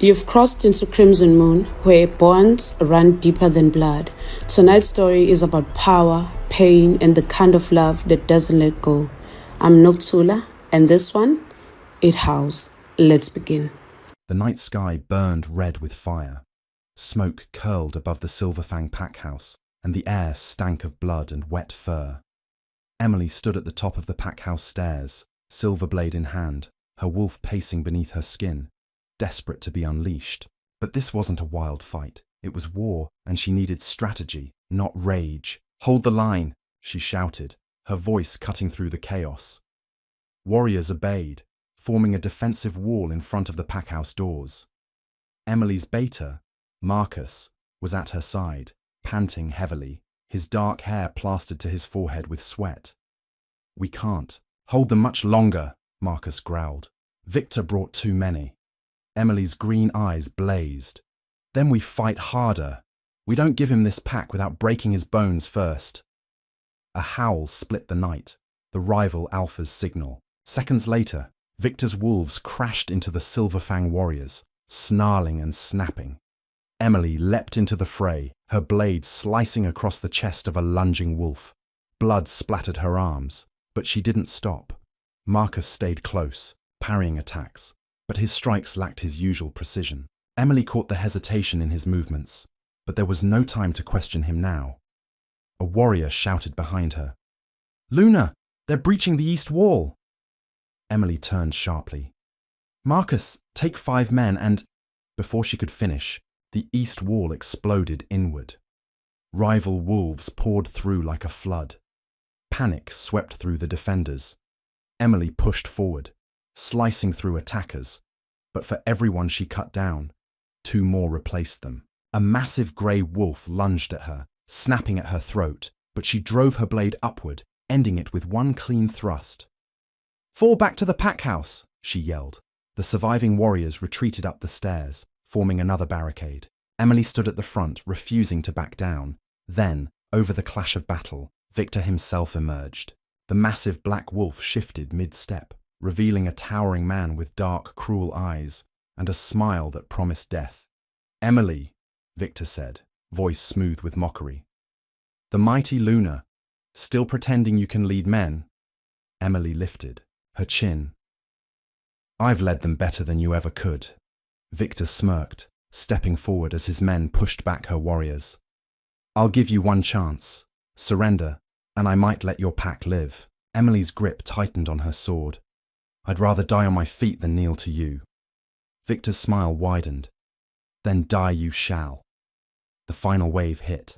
You've crossed into Crimson Moon, where bonds run deeper than blood. Tonight's story is about power, pain, and the kind of love that doesn't let go. I'm Noktula, and this one, it howls. Let's begin. The night sky burned red with fire. Smoke curled above the Silverfang pack house, and the air stank of blood and wet fur. Emily stood at the top of the pack house stairs, silver blade in hand, her wolf pacing beneath her skin, desperate to be unleashed. But this wasn't a wild fight. It was war, and she needed strategy, not rage. "Hold the line," she shouted, her voice cutting through the chaos. Warriors obeyed, forming a defensive wall in front of the packhouse doors. Emily's beta, Marcus, was at her side, panting heavily, his dark hair plastered to his forehead with sweat. "We can't hold them much longer," Marcus growled. "Victor brought too many." Emily's green eyes blazed. "Then we fight harder. We don't give him this pack without breaking his bones first." A howl split the night, the rival alpha's signal. Seconds later, Victor's wolves crashed into the Silverfang warriors, snarling and snapping. Emily leapt into the fray, her blade slicing across the chest of a lunging wolf. Blood splattered her arms, but she didn't stop. Marcus stayed close, parrying attacks, but his strikes lacked his usual precision. Emily caught the hesitation in his movements, but there was no time to question him now. A warrior shouted behind her, "Luna, they're breaching the east wall!" Emily turned sharply. "Marcus, take 5 men and—" Before she could finish, the east wall exploded inward. Rival wolves poured through like a flood. Panic swept through the defenders. Emily pushed forward, slicing through attackers, but for everyone she cut down, 2 more replaced them. A massive grey wolf lunged at her, snapping at her throat, but she drove her blade upward, ending it with one clean thrust. "Fall back to the pack house," she yelled. The surviving warriors retreated up the stairs, forming another barricade. Emily stood at the front, refusing to back down. Then, over the clash of battle, Victor himself emerged. The massive black wolf shifted mid-step, revealing a towering man with dark, cruel eyes and a smile that promised death. "Emily," Victor said, voice smooth with mockery. "The mighty Luna, still pretending you can lead men?" Emily lifted, her chin. "I've led them better than you ever could." Victor smirked, stepping forward as his men pushed back her warriors. "I'll give you one chance. Surrender, and I might let your pack live." Emily's grip tightened on her sword. "I'd rather die on my feet than kneel to you." Victor's smile widened. "Then die you shall." The final wave hit.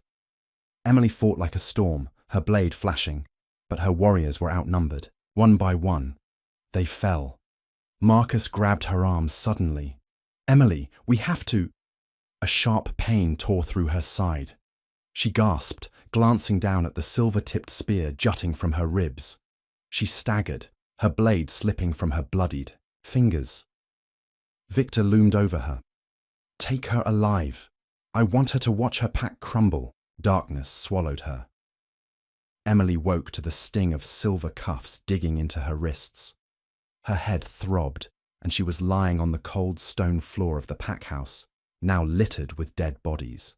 Emily fought like a storm, her blade flashing, but her warriors were outnumbered. One by one, they fell. Marcus grabbed her arm suddenly. "Emily, we have to—" A sharp pain tore through her side. She gasped, glancing down at the silver-tipped spear jutting from her ribs. She staggered, her blade slipping from her bloodied fingers. Victor loomed over her. "Take her alive. I want her to watch her pack crumble." Darkness swallowed her. Emily woke to the sting of silver cuffs digging into her wrists. Her head throbbed, and she was lying on the cold stone floor of the pack house, now littered with dead bodies.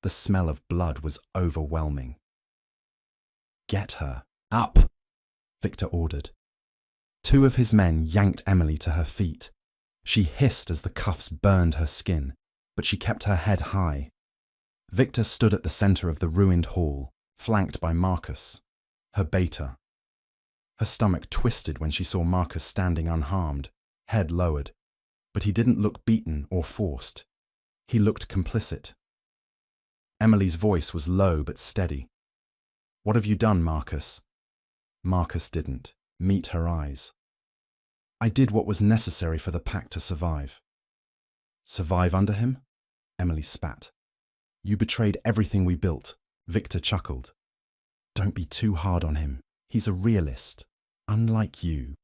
The smell of blood was overwhelming. "Get her up," Victor ordered. 2 of his men yanked Emily to her feet. She hissed as the cuffs burned her skin, but she kept her head high. Victor stood at the center of the ruined hall, flanked by Marcus, her beta. Her stomach twisted when she saw Marcus standing unharmed, head lowered, but he didn't look beaten or forced. He looked complicit. Emily's voice was low but steady. "What have you done, Marcus?" Marcus didn't meet her eyes. "I did what was necessary for the pack to survive." "Survive under him?" Emily spat. "You betrayed everything we built." Victor chuckled. "Don't be too hard on him. He's a realist. Unlike you."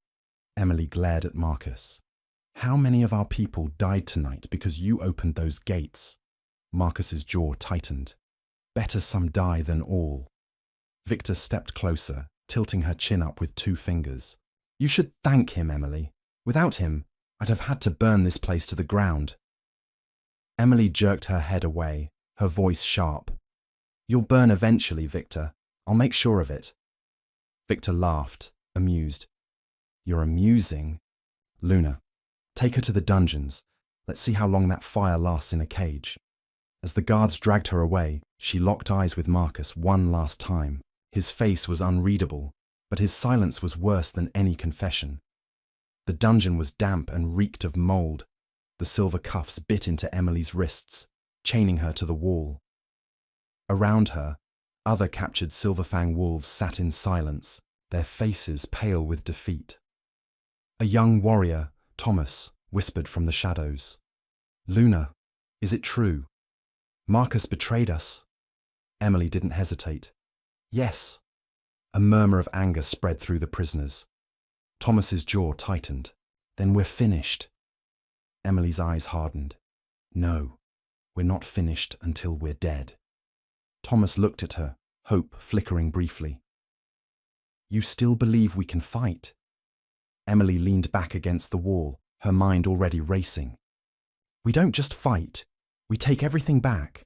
Emily glared at Marcus. "How many of our people died tonight because you opened those gates?" Marcus's jaw tightened. "Better some die than all." Victor stepped closer, tilting her chin up with 2 fingers. "You should thank him, Emily. Without him, I'd have had to burn this place to the ground." Emily jerked her head away, her voice sharp. You'll burn eventually, Victor. I'll make sure of it. Victor laughed, amused. You're amusing? Luna, take her to the dungeons. Let's see how long that fire lasts in a cage. As the guards dragged her away, she locked eyes with Marcus one last time. His face was unreadable, but his silence was worse than any confession. The dungeon was damp and reeked of mold. The silver cuffs bit into Emily's wrists, chaining her to the wall. Around her, other captured Silverfang wolves sat in silence, their faces pale with defeat. A young warrior, Thomas, whispered from the shadows. Luna, is it true? Marcus betrayed us. Emily didn't hesitate. Yes. A murmur of anger spread through the prisoners. Thomas's jaw tightened. Then we're finished. Emily's eyes hardened. No, we're not finished until we're dead. Thomas looked at her, hope flickering briefly. You still believe we can fight? Emily leaned back against the wall, her mind already racing. We don't just fight, we take everything back.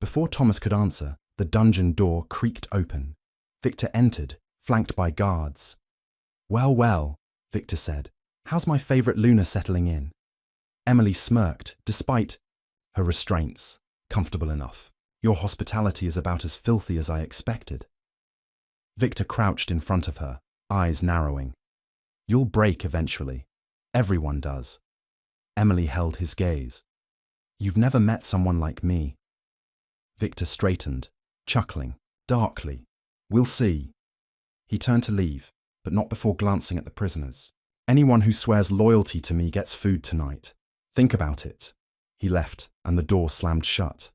Before Thomas could answer, the dungeon door creaked open. Victor entered, flanked by guards. Well, well, Victor said. How's my favourite Luna settling in? Emily smirked, despite her restraints. Comfortable enough. Your hospitality is about as filthy as I expected. Victor crouched in front of her, eyes narrowing. You'll break eventually. Everyone does. Emily held his gaze. You've never met someone like me. Victor straightened, chuckling, darkly. We'll see. He turned to leave, but not before glancing at the prisoners. Anyone who swears loyalty to me gets food tonight. Think about it. He left, and the door slammed shut.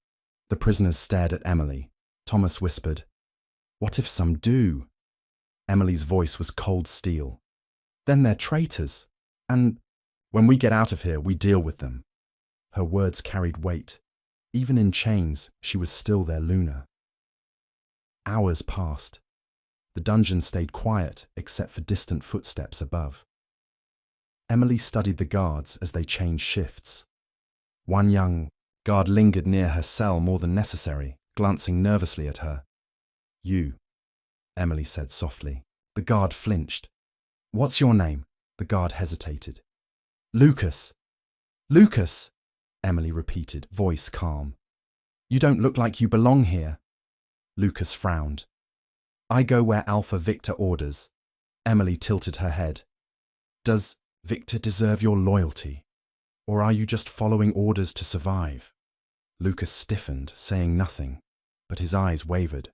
The prisoners stared at Emily. Thomas whispered, What if some do? Emily's voice was cold steel. Then they're traitors. And when we get out of here, we deal with them. Her words carried weight. Even in chains, she was still their Luna. Hours passed. The dungeon stayed quiet except for distant footsteps above. Emily studied the guards as they changed shifts. One young guard lingered near her cell more than necessary, glancing nervously at her. You, Emily said softly. The guard flinched. What's your name? The guard hesitated. Lucas. Lucas, Emily repeated, voice calm. You don't look like you belong here. Lucas frowned. I go where Alpha Victor orders. Emily tilted her head. Does Victor deserve your loyalty? Or are you just following orders to survive? Lucas stiffened, saying nothing, but his eyes wavered.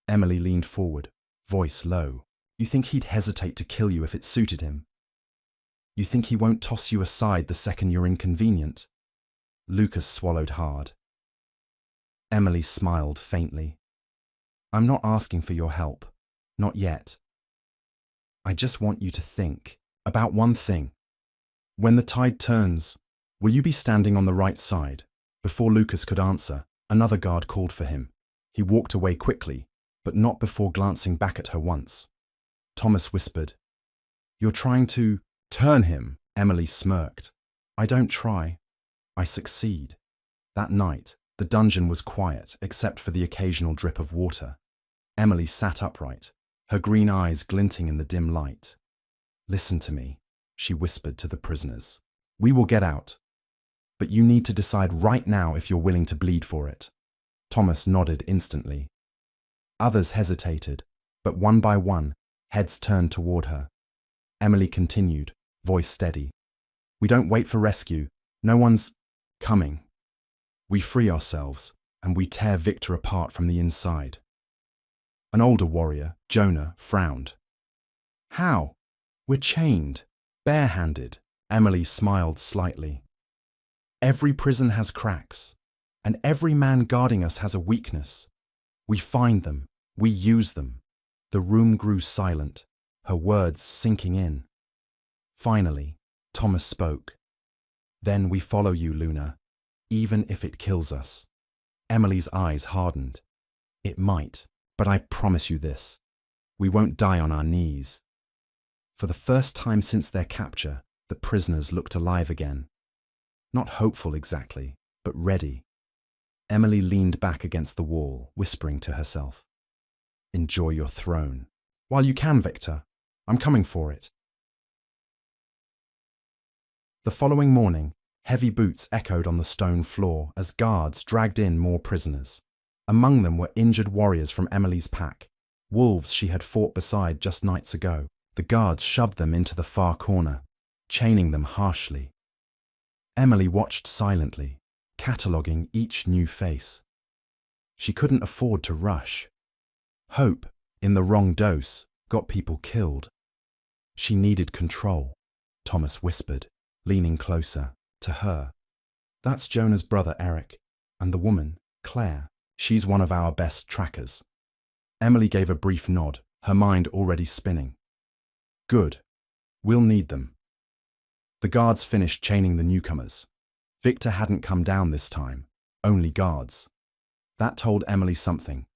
Emily leaned forward, voice low. You think he'd hesitate to kill you if it suited him? You think he won't toss you aside the second you're inconvenient? Lucas swallowed hard. Emily smiled faintly. I'm not asking for your help. Not yet. I just want you to think about one thing. When the tide turns, will you be standing on the right side? Before Lucas could answer, another guard called for him. He walked away quickly, but not before glancing back at her once. Thomas whispered, You're trying to turn him. Emily smirked. I don't try. I succeed. That night, the dungeon was quiet except for the occasional drip of water. Emily sat upright, her green eyes glinting in the dim light. Listen to me, she whispered to the prisoners. We will get out. But you need to decide right now if you're willing to bleed for it. Thomas nodded instantly. Others hesitated, but one by one, heads turned toward her. Emily continued, voice steady. We don't wait for rescue. No one's coming. We free ourselves, and we tear Victor apart from the inside. An older warrior, Jonah, frowned. How? We're chained, barehanded. Emily smiled slightly. Every prison has cracks, and every man guarding us has a weakness. We find them, we use them. The room grew silent, her words sinking in. Finally, Thomas spoke. Then we follow you, Luna, even if it kills us. Emily's eyes hardened. It might, but I promise you this. We won't die on our knees. For the first time since their capture, the prisoners looked alive again. Not hopeful exactly, but ready. Emily leaned back against the wall, whispering to herself, "Enjoy your throne. While you can, Victor. I'm coming for it." The following morning, heavy boots echoed on the stone floor as guards dragged in more prisoners. Among them were injured warriors from Emily's pack, wolves she had fought beside just nights ago. The guards shoved them into the far corner, chaining them harshly. Emily watched silently, cataloguing each new face. She couldn't afford to rush. Hope, in the wrong dose, got people killed. She needed control, Thomas whispered, leaning closer to her. "That's Jonah's brother, Eric, and the woman, Claire. She's one of our best trackers." Emily gave a brief nod, her mind already spinning. "Good. We'll need them." The guards finished chaining the newcomers. Victor hadn't come down this time, only guards. That told Emily something.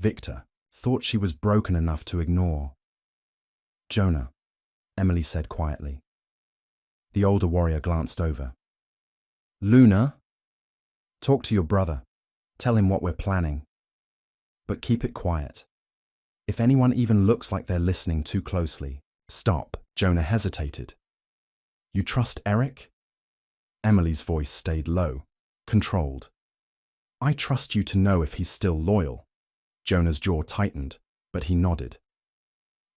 Victor thought she was broken enough to ignore. "Jonah," Emily said quietly. The older warrior glanced over. "Luna? Talk to your brother. Tell him what we're planning. But keep it quiet. If anyone even looks like they're listening too closely, stop." Jonah hesitated. "You trust Eric?" Emily's voice stayed low, controlled. "I trust you to know if he's still loyal." Jonah's jaw tightened, but he nodded.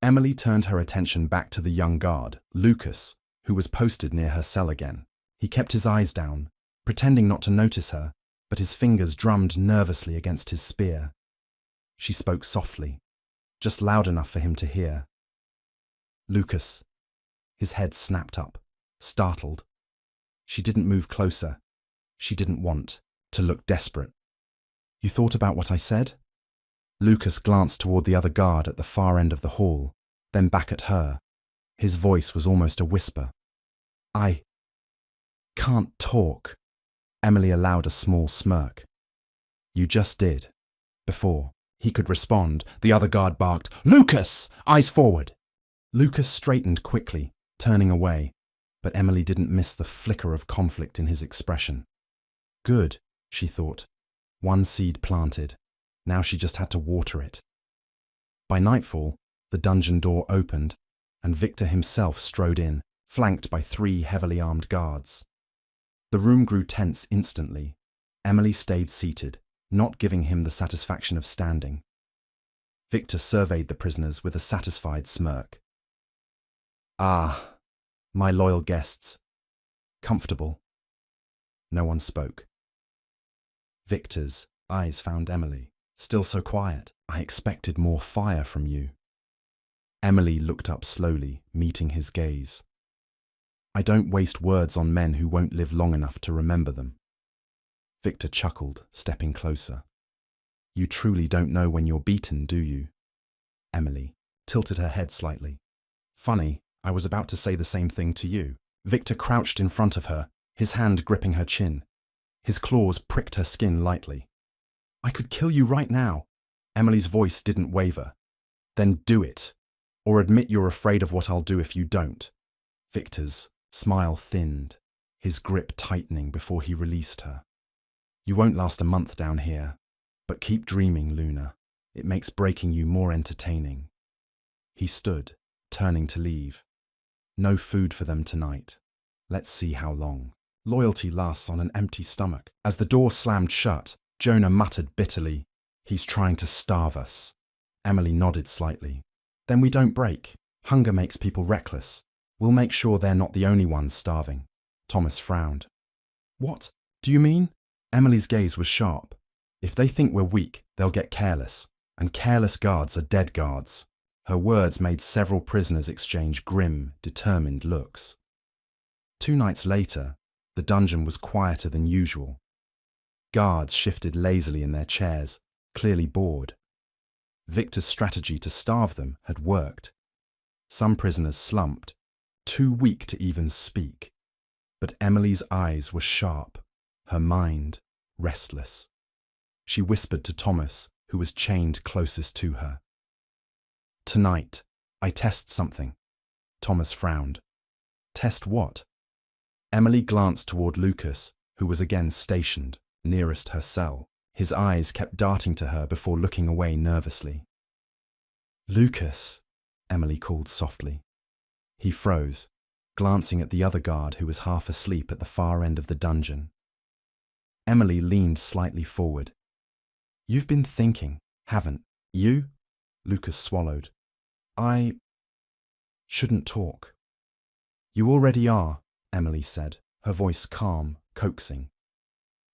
Emily turned her attention back to the young guard, Lucas, who was posted near her cell again. He kept his eyes down, pretending not to notice her, but his fingers drummed nervously against his spear. She spoke softly, just loud enough for him to hear. "Lucas." His head snapped up, startled. She didn't move closer. She didn't want to look desperate. "You thought about what I said?" Lucas glanced toward the other guard at the far end of the hall, then back at her. His voice was almost a whisper. "I can't talk." Emily allowed a small smirk. "You just did." Before he could respond, the other guard barked, "Lucas! Eyes forward!" Lucas straightened quickly, turning away, but Emily didn't miss the flicker of conflict in his expression. Good, she thought. One seed planted. Now she just had to water it. By nightfall, the dungeon door opened, and Victor himself strode in, flanked by 3 heavily armed guards. The room grew tense instantly. Emily stayed seated, not giving him the satisfaction of standing. Victor surveyed the prisoners with a satisfied smirk. "Ah, my loyal guests. Comfortable?" No one spoke. Victor's eyes found Emily, still so quiet. "I expected more fire from you." Emily looked up slowly, meeting his gaze. "I don't waste words on men who won't live long enough to remember them." Victor chuckled, stepping closer. "You truly don't know when you're beaten, do you?" Emily tilted her head slightly. "Funny, I was about to say the same thing to you." Victor crouched in front of her, his hand gripping her chin. His claws pricked her skin lightly. "I could kill you right now." Emily's voice didn't waver. "Then do it. Or admit you're afraid of what I'll do if you don't." Victor's smile thinned, his grip tightening before he released her. "You won't last a month down here, but keep dreaming, Luna. It makes breaking you more entertaining." He stood, turning to leave. "No food for them tonight. Let's see how long." Loyalty lasts on an empty stomach. As the door slammed shut, Jonah muttered bitterly, "He's trying to starve us." Emily nodded slightly. "Then we don't break. Hunger makes people reckless. We'll make sure they're not the only ones starving." Thomas frowned. "What do you mean?" Emily's gaze was sharp. "If they think we're weak, they'll get careless. And careless guards are dead guards." Her words made several prisoners exchange grim, determined looks. 2 nights later, the dungeon was quieter than usual. Guards shifted lazily in their chairs, clearly bored. Victor's strategy to starve them had worked. Some prisoners slumped, too weak to even speak. But Emily's eyes were sharp, her mind restless. She whispered to Thomas, who was chained closest to her. "Tonight, I test something." Thomas frowned. "Test what?" Emily glanced toward Lucas, who was again stationed nearest her cell. His eyes kept darting to her before looking away nervously. "Lucas," Emily called softly. He froze, glancing at the other guard who was half asleep at the far end of the dungeon. Emily leaned slightly forward. "You've been thinking, haven't you?" Lucas swallowed. "I shouldn't talk." "You already are," Emily said, her voice calm, coaxing.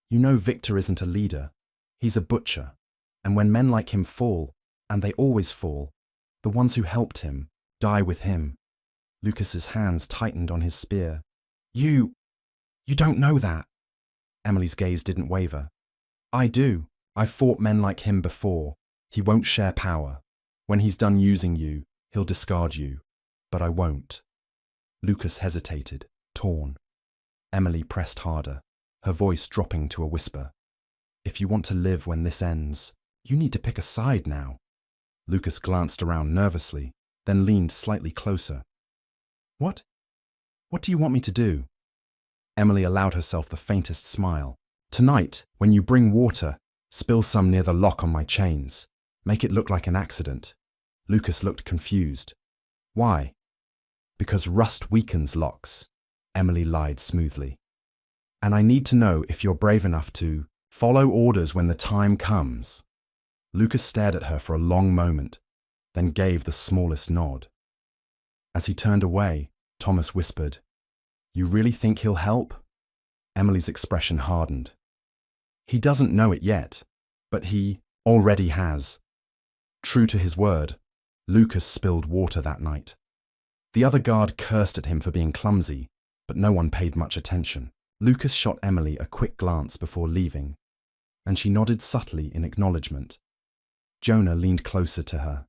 "You know Victor isn't a leader. He's a butcher. And when men like him fall, and they always fall, the ones who helped him die with him." Lucas's hands tightened on his spear. You don't know that." Emily's gaze didn't waver. "I do. I've fought men like him before. He won't share power. When he's done using you, he'll discard you. But I won't." Lucas hesitated, torn. Emily pressed harder, her voice dropping to a whisper. "If you want to live when this ends, you need to pick a side now." Lucas glanced around nervously, then leaned slightly closer. What do you want me to do?" Emily allowed herself the faintest smile. "Tonight, when you bring water, spill some near the lock on my chains. Make it look like an accident." Lucas looked confused. "Why?" "Because rust weakens locks," Emily lied smoothly. "And I need to know if you're brave enough to follow orders when the time comes." Lucas stared at her for a long moment, then gave the smallest nod. As he turned away, Thomas whispered, "You really think he'll help?" Emily's expression hardened. "He doesn't know it yet, but he already has." True to his word, Lucas spilled water that night. The other guard cursed at him for being clumsy, but no one paid much attention. Lucas shot Emily a quick glance before leaving, and she nodded subtly in acknowledgement. Jonah leaned closer to her.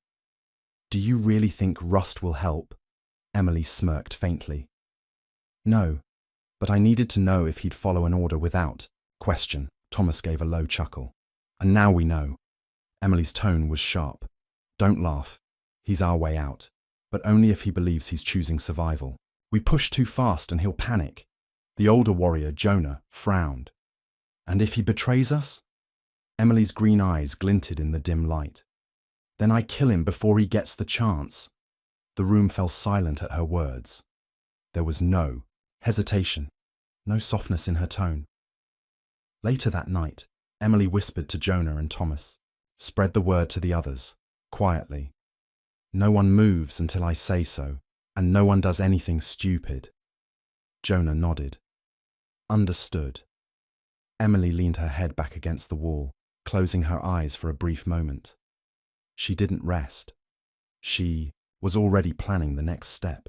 "Do you really think rust will help?" Emily smirked faintly. "No, but I needed to know if he'd follow an order without question." Thomas gave a low chuckle. "And now we know." Emily's tone was sharp. "Don't laugh. He's our way out, but only if he believes he's choosing survival. We push too fast and he'll panic." The older warrior, Jonah, frowned. "And if he betrays us?" Emily's green eyes glinted in the dim light. "Then I kill him before he gets the chance." The room fell silent at her words. There was no hesitation, no softness in her tone. Later that night, Emily whispered to Jonah and Thomas, "Spread the word to the others, quietly. No one moves until I say so, and no one does anything stupid." Jonah nodded. "Understood." Emily leaned her head back against the wall, closing her eyes for a brief moment. She didn't rest. She was already planning the next step.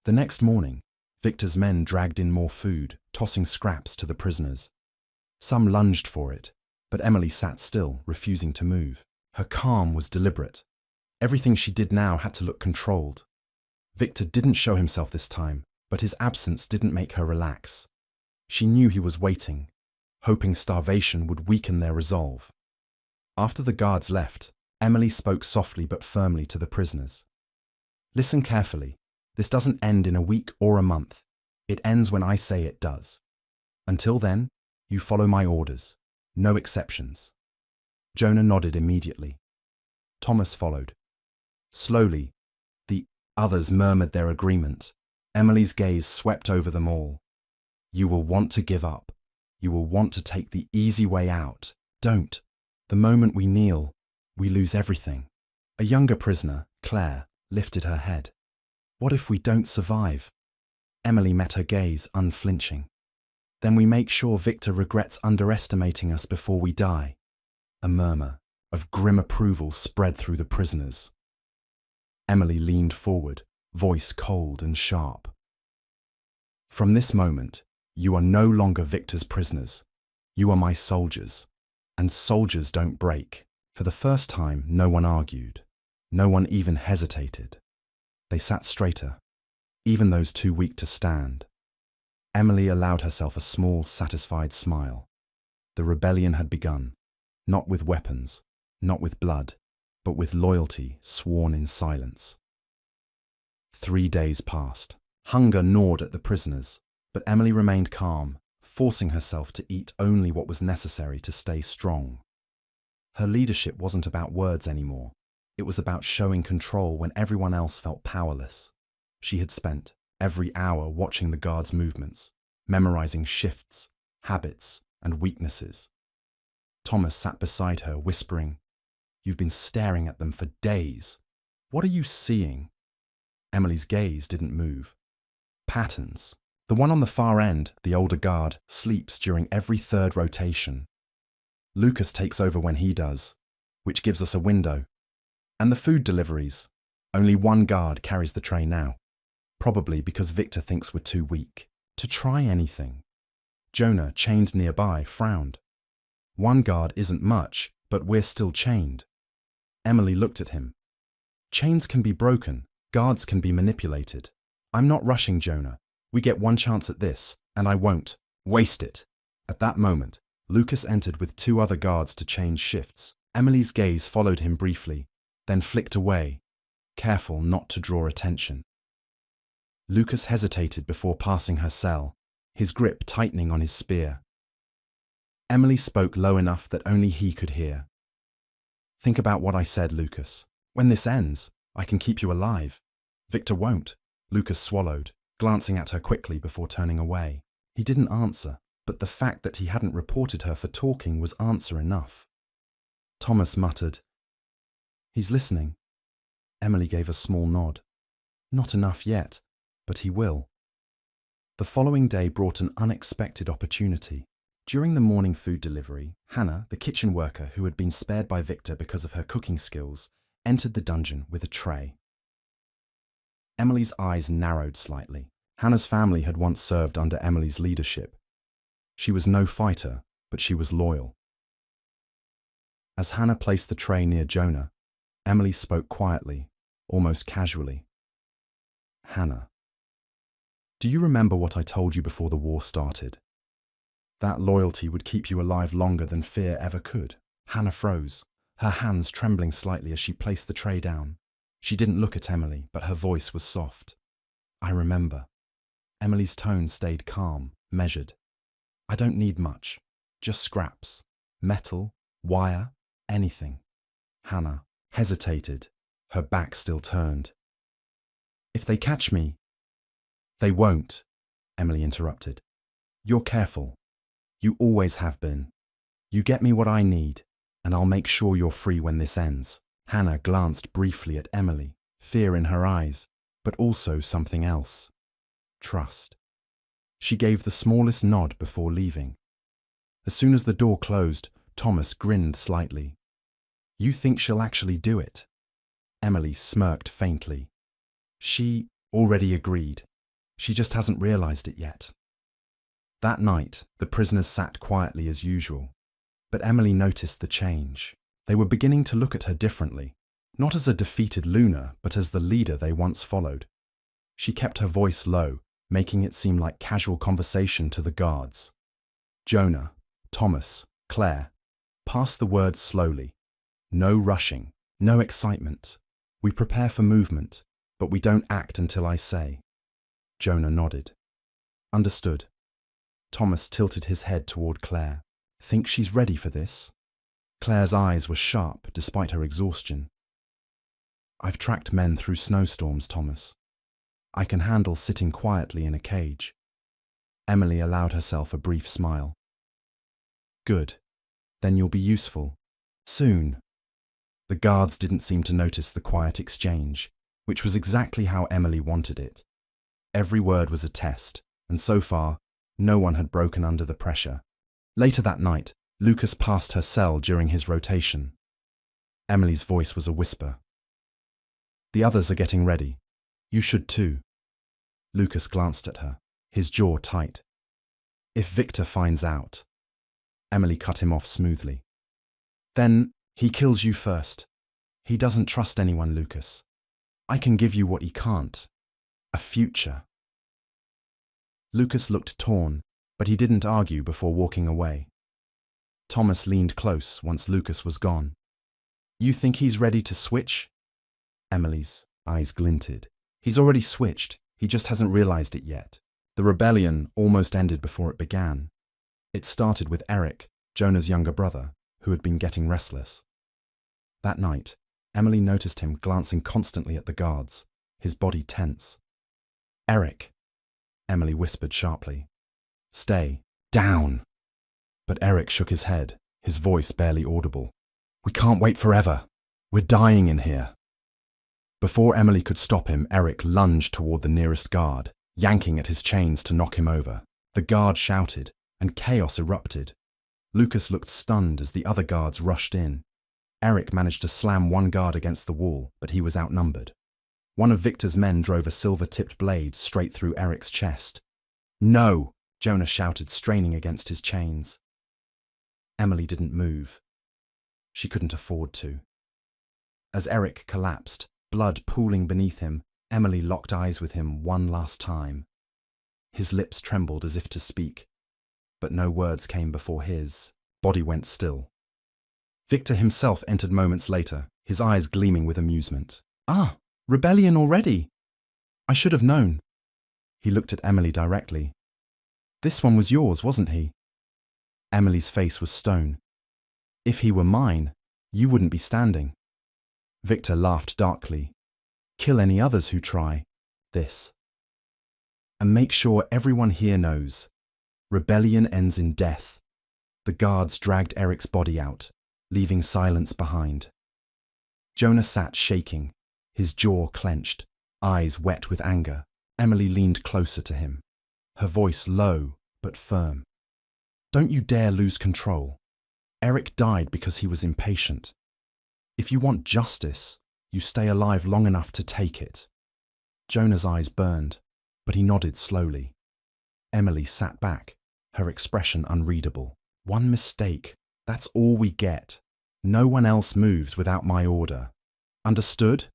The next morning, Victor's men dragged in more food, tossing scraps to the prisoners. Some lunged for it, but Emily sat still, refusing to move. Her calm was deliberate. Everything she did now had to look controlled. Victor didn't show himself this time, but his absence didn't make her relax. She knew he was waiting, hoping starvation would weaken their resolve. After the guards left, Emily spoke softly but firmly to the prisoners. "Listen carefully. This doesn't end in a week or a month. It ends when I say it does. Until then, you follow my orders. No exceptions." Jonah nodded immediately. Thomas followed. Slowly, the others murmured their agreement. Emily's gaze swept over them all. "You will want to give up. You will want to take the easy way out. Don't. The moment we kneel, we lose everything." A younger prisoner, Claire, lifted her head. "What if we don't survive?" Emily met her gaze, unflinching. "Then we make sure Victor regrets underestimating us before we die." A murmur of grim approval spread through the prisoners. Emily leaned forward, voice cold and sharp. "From this moment, you are no longer Victor's prisoners. You are my soldiers. And soldiers don't break." For the first time, no one argued. No one even hesitated. They sat straighter, even those too weak to stand. Emily allowed herself a small, satisfied smile. The rebellion had begun, not with weapons, not with blood, but with loyalty sworn in silence. 3 days passed. Hunger gnawed at the prisoners. But Emily remained calm, forcing herself to eat only what was necessary to stay strong. Her leadership wasn't about words anymore. It was about showing control when everyone else felt powerless. She had spent every hour watching the guards' movements, memorizing shifts, habits, and weaknesses. Thomas sat beside her, whispering, "You've been staring at them for days. What are you seeing?" Emily's gaze didn't move. Patterns. The one on the far end, the older guard, sleeps during every third rotation. Lucas takes over when he does, which gives us a window. And the food deliveries. Only one guard carries the tray now, probably because Victor thinks we're too weak to try anything. Jonah, chained nearby, frowned. One guard isn't much, but we're still chained. Emily looked at him. Chains can be broken, guards can be manipulated. I'm not rushing, Jonah. We get one chance at this, and I won't waste it. At that moment, Lucas entered with 2 other guards to change shifts. Emily's gaze followed him briefly, then flicked away, careful not to draw attention. Lucas hesitated before passing her cell, his grip tightening on his spear. Emily spoke low enough that only he could hear. "Think about what I said, Lucas. When this ends, I can keep you alive. Victor won't." Lucas swallowed, glancing at her quickly before turning away. He didn't answer, but the fact that he hadn't reported her for talking was answer enough. Thomas muttered, "He's listening." Emily gave a small nod. Not enough yet, but he will. The following day brought an unexpected opportunity. During the morning food delivery, Hannah, the kitchen worker who had been spared by Victor because of her cooking skills, entered the dungeon with a tray. Emily's eyes narrowed slightly. Hannah's family had once served under Emily's leadership. She was no fighter, but she was loyal. As Hannah placed the tray near Jonah, Emily spoke quietly, almost casually. "Hannah, do you remember what I told you before the war started? That loyalty would keep you alive longer than fear ever could." Hannah froze, her hands trembling slightly as she placed the tray down. She didn't look at Emily, but her voice was soft. "I remember." Emily's tone stayed calm, measured. "I don't need much, just scraps. Metal, wire, anything." Hannah hesitated, her back still turned. "If they catch me..." "They won't," Emily interrupted. "You're careful. You always have been. You get me what I need, and I'll make sure you're free when this ends." Hannah glanced briefly at Emily, fear in her eyes, but also something else. Trust. She gave the smallest nod before leaving. As soon as the door closed, Thomas grinned slightly. "You think she'll actually do it?" Emily smirked faintly. She already agreed. She just hasn't realized it yet. That night, the prisoners sat quietly as usual, but Emily noticed the change. They were beginning to look at her differently, not as a defeated Luna, but as the leader they once followed. She kept her voice low, making it seem like casual conversation to the guards. "Jonah, Thomas, Claire, pass the word slowly. No rushing, no excitement. We prepare for movement, but we don't act until I say." Jonah nodded. "Understood." Thomas tilted his head toward Claire. "Think she's ready for this?" Claire's eyes were sharp despite her exhaustion. "I've tracked men through snowstorms, Thomas. I can handle sitting quietly in a cage." Emily allowed herself a brief smile. "Good. Then you'll be useful. Soon." The guards didn't seem to notice the quiet exchange, which was exactly how Emily wanted it. Every word was a test, and so far, no one had broken under the pressure. Later that night, Lucas passed her cell during his rotation. Emily's voice was a whisper. "The others are getting ready. You should too." Lucas glanced at her, his jaw tight. "If Victor finds out..." Emily cut him off smoothly. "Then he kills you first. He doesn't trust anyone, Lucas. I can give you what he can't. A future." Lucas looked torn, but he didn't argue before walking away. Thomas leaned close once Lucas was gone. "You think he's ready to switch?" Emily's eyes glinted. "He's already switched. He just hasn't realized it yet. The rebellion almost ended before it began. It started with Eric, Jonah's younger brother, who had been getting restless. That night, Emily noticed him glancing constantly at the guards, his body tense. "Eric," Emily whispered sharply. "Stay. Down." But Eric shook his head, his voice barely audible. "We can't wait forever. We're dying in here." Before Emily could stop him, Eric lunged toward the nearest guard, yanking at his chains to knock him over. The guard shouted, and chaos erupted. Lucas looked stunned as the other guards rushed in. Eric managed to slam one guard against the wall, but he was outnumbered. One of Victor's men drove a silver-tipped blade straight through Eric's chest. "No!" Jonah shouted, straining against his chains. Emily didn't move. She couldn't afford to. As Eric collapsed, blood pooling beneath him, Emily locked eyes with him one last time. His lips trembled as if to speak, but no words came before his body went still. Victor himself entered moments later, his eyes gleaming with amusement. "Ah, rebellion already! I should have known." He looked at Emily directly. "This one was yours, wasn't he?" Emily's face was stone. "If he were mine, you wouldn't be standing." Victor laughed darkly. "Kill any others who try this. And make sure everyone here knows. Rebellion ends in death." The guards dragged Eric's body out, leaving silence behind. Jonah sat shaking, his jaw clenched, eyes wet with anger. Emily leaned closer to him, her voice low but firm. "Don't you dare lose control. Eric died because he was impatient. If you want justice, you stay alive long enough to take it." Jonah's eyes burned, but he nodded slowly. Emily sat back, her expression unreadable. "One mistake, that's all we get. No one else moves without my order. Understood?"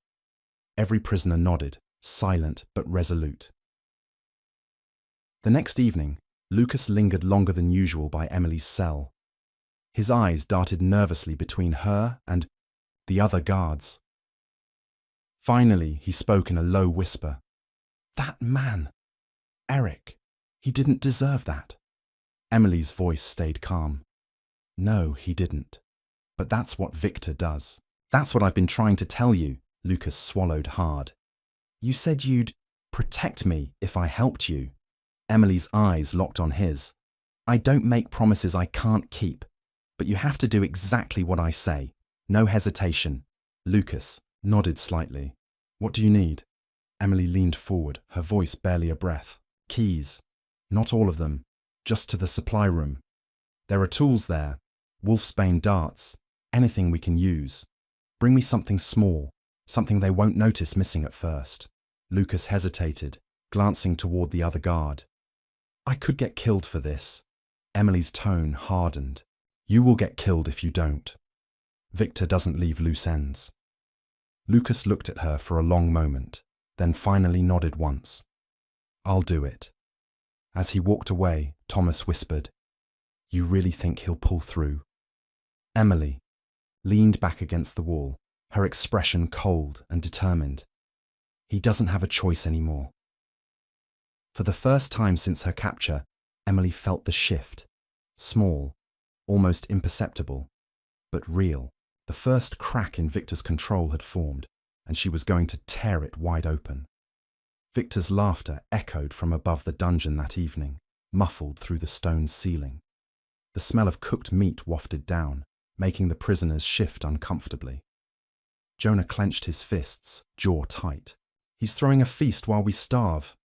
Every prisoner nodded, silent but resolute. The next evening, Lucas lingered longer than usual by Emily's cell. His eyes darted nervously between her and the other guards. Finally, he spoke in a low whisper. "That man! Eric! He didn't deserve that." Emily's voice stayed calm. "No, he didn't. But that's what Victor does." "That's what I've been trying to tell you," Lucas swallowed hard. "You said you'd protect me if I helped you." Emily's eyes locked on his. "I don't make promises I can't keep, but you have to do exactly what I say. No hesitation." Lucas nodded slightly. "What do you need?" Emily leaned forward, her voice barely a breath. "Keys. Not all of them. Just to the supply room. There are tools there. Wolfsbane darts. Anything we can use. Bring me something small, something they won't notice missing at first." Lucas hesitated, glancing toward the other guard. "I could get killed for this." Emily's tone hardened. "You will get killed if you don't. Victor doesn't leave loose ends." Lucas looked at her for a long moment, then finally nodded once. "I'll do it." As he walked away, Thomas whispered, "You really think he'll pull through?" Emily leaned back against the wall, her expression cold and determined. "He doesn't have a choice anymore." For the first time since her capture, Emily felt the shift. Small, almost imperceptible, but real. The first crack in Victor's control had formed, and she was going to tear it wide open. Victor's laughter echoed from above the dungeon that evening, muffled through the stone ceiling. The smell of cooked meat wafted down, making the prisoners shift uncomfortably. Jonah clenched his fists, jaw tight. "He's throwing a feast while we starve."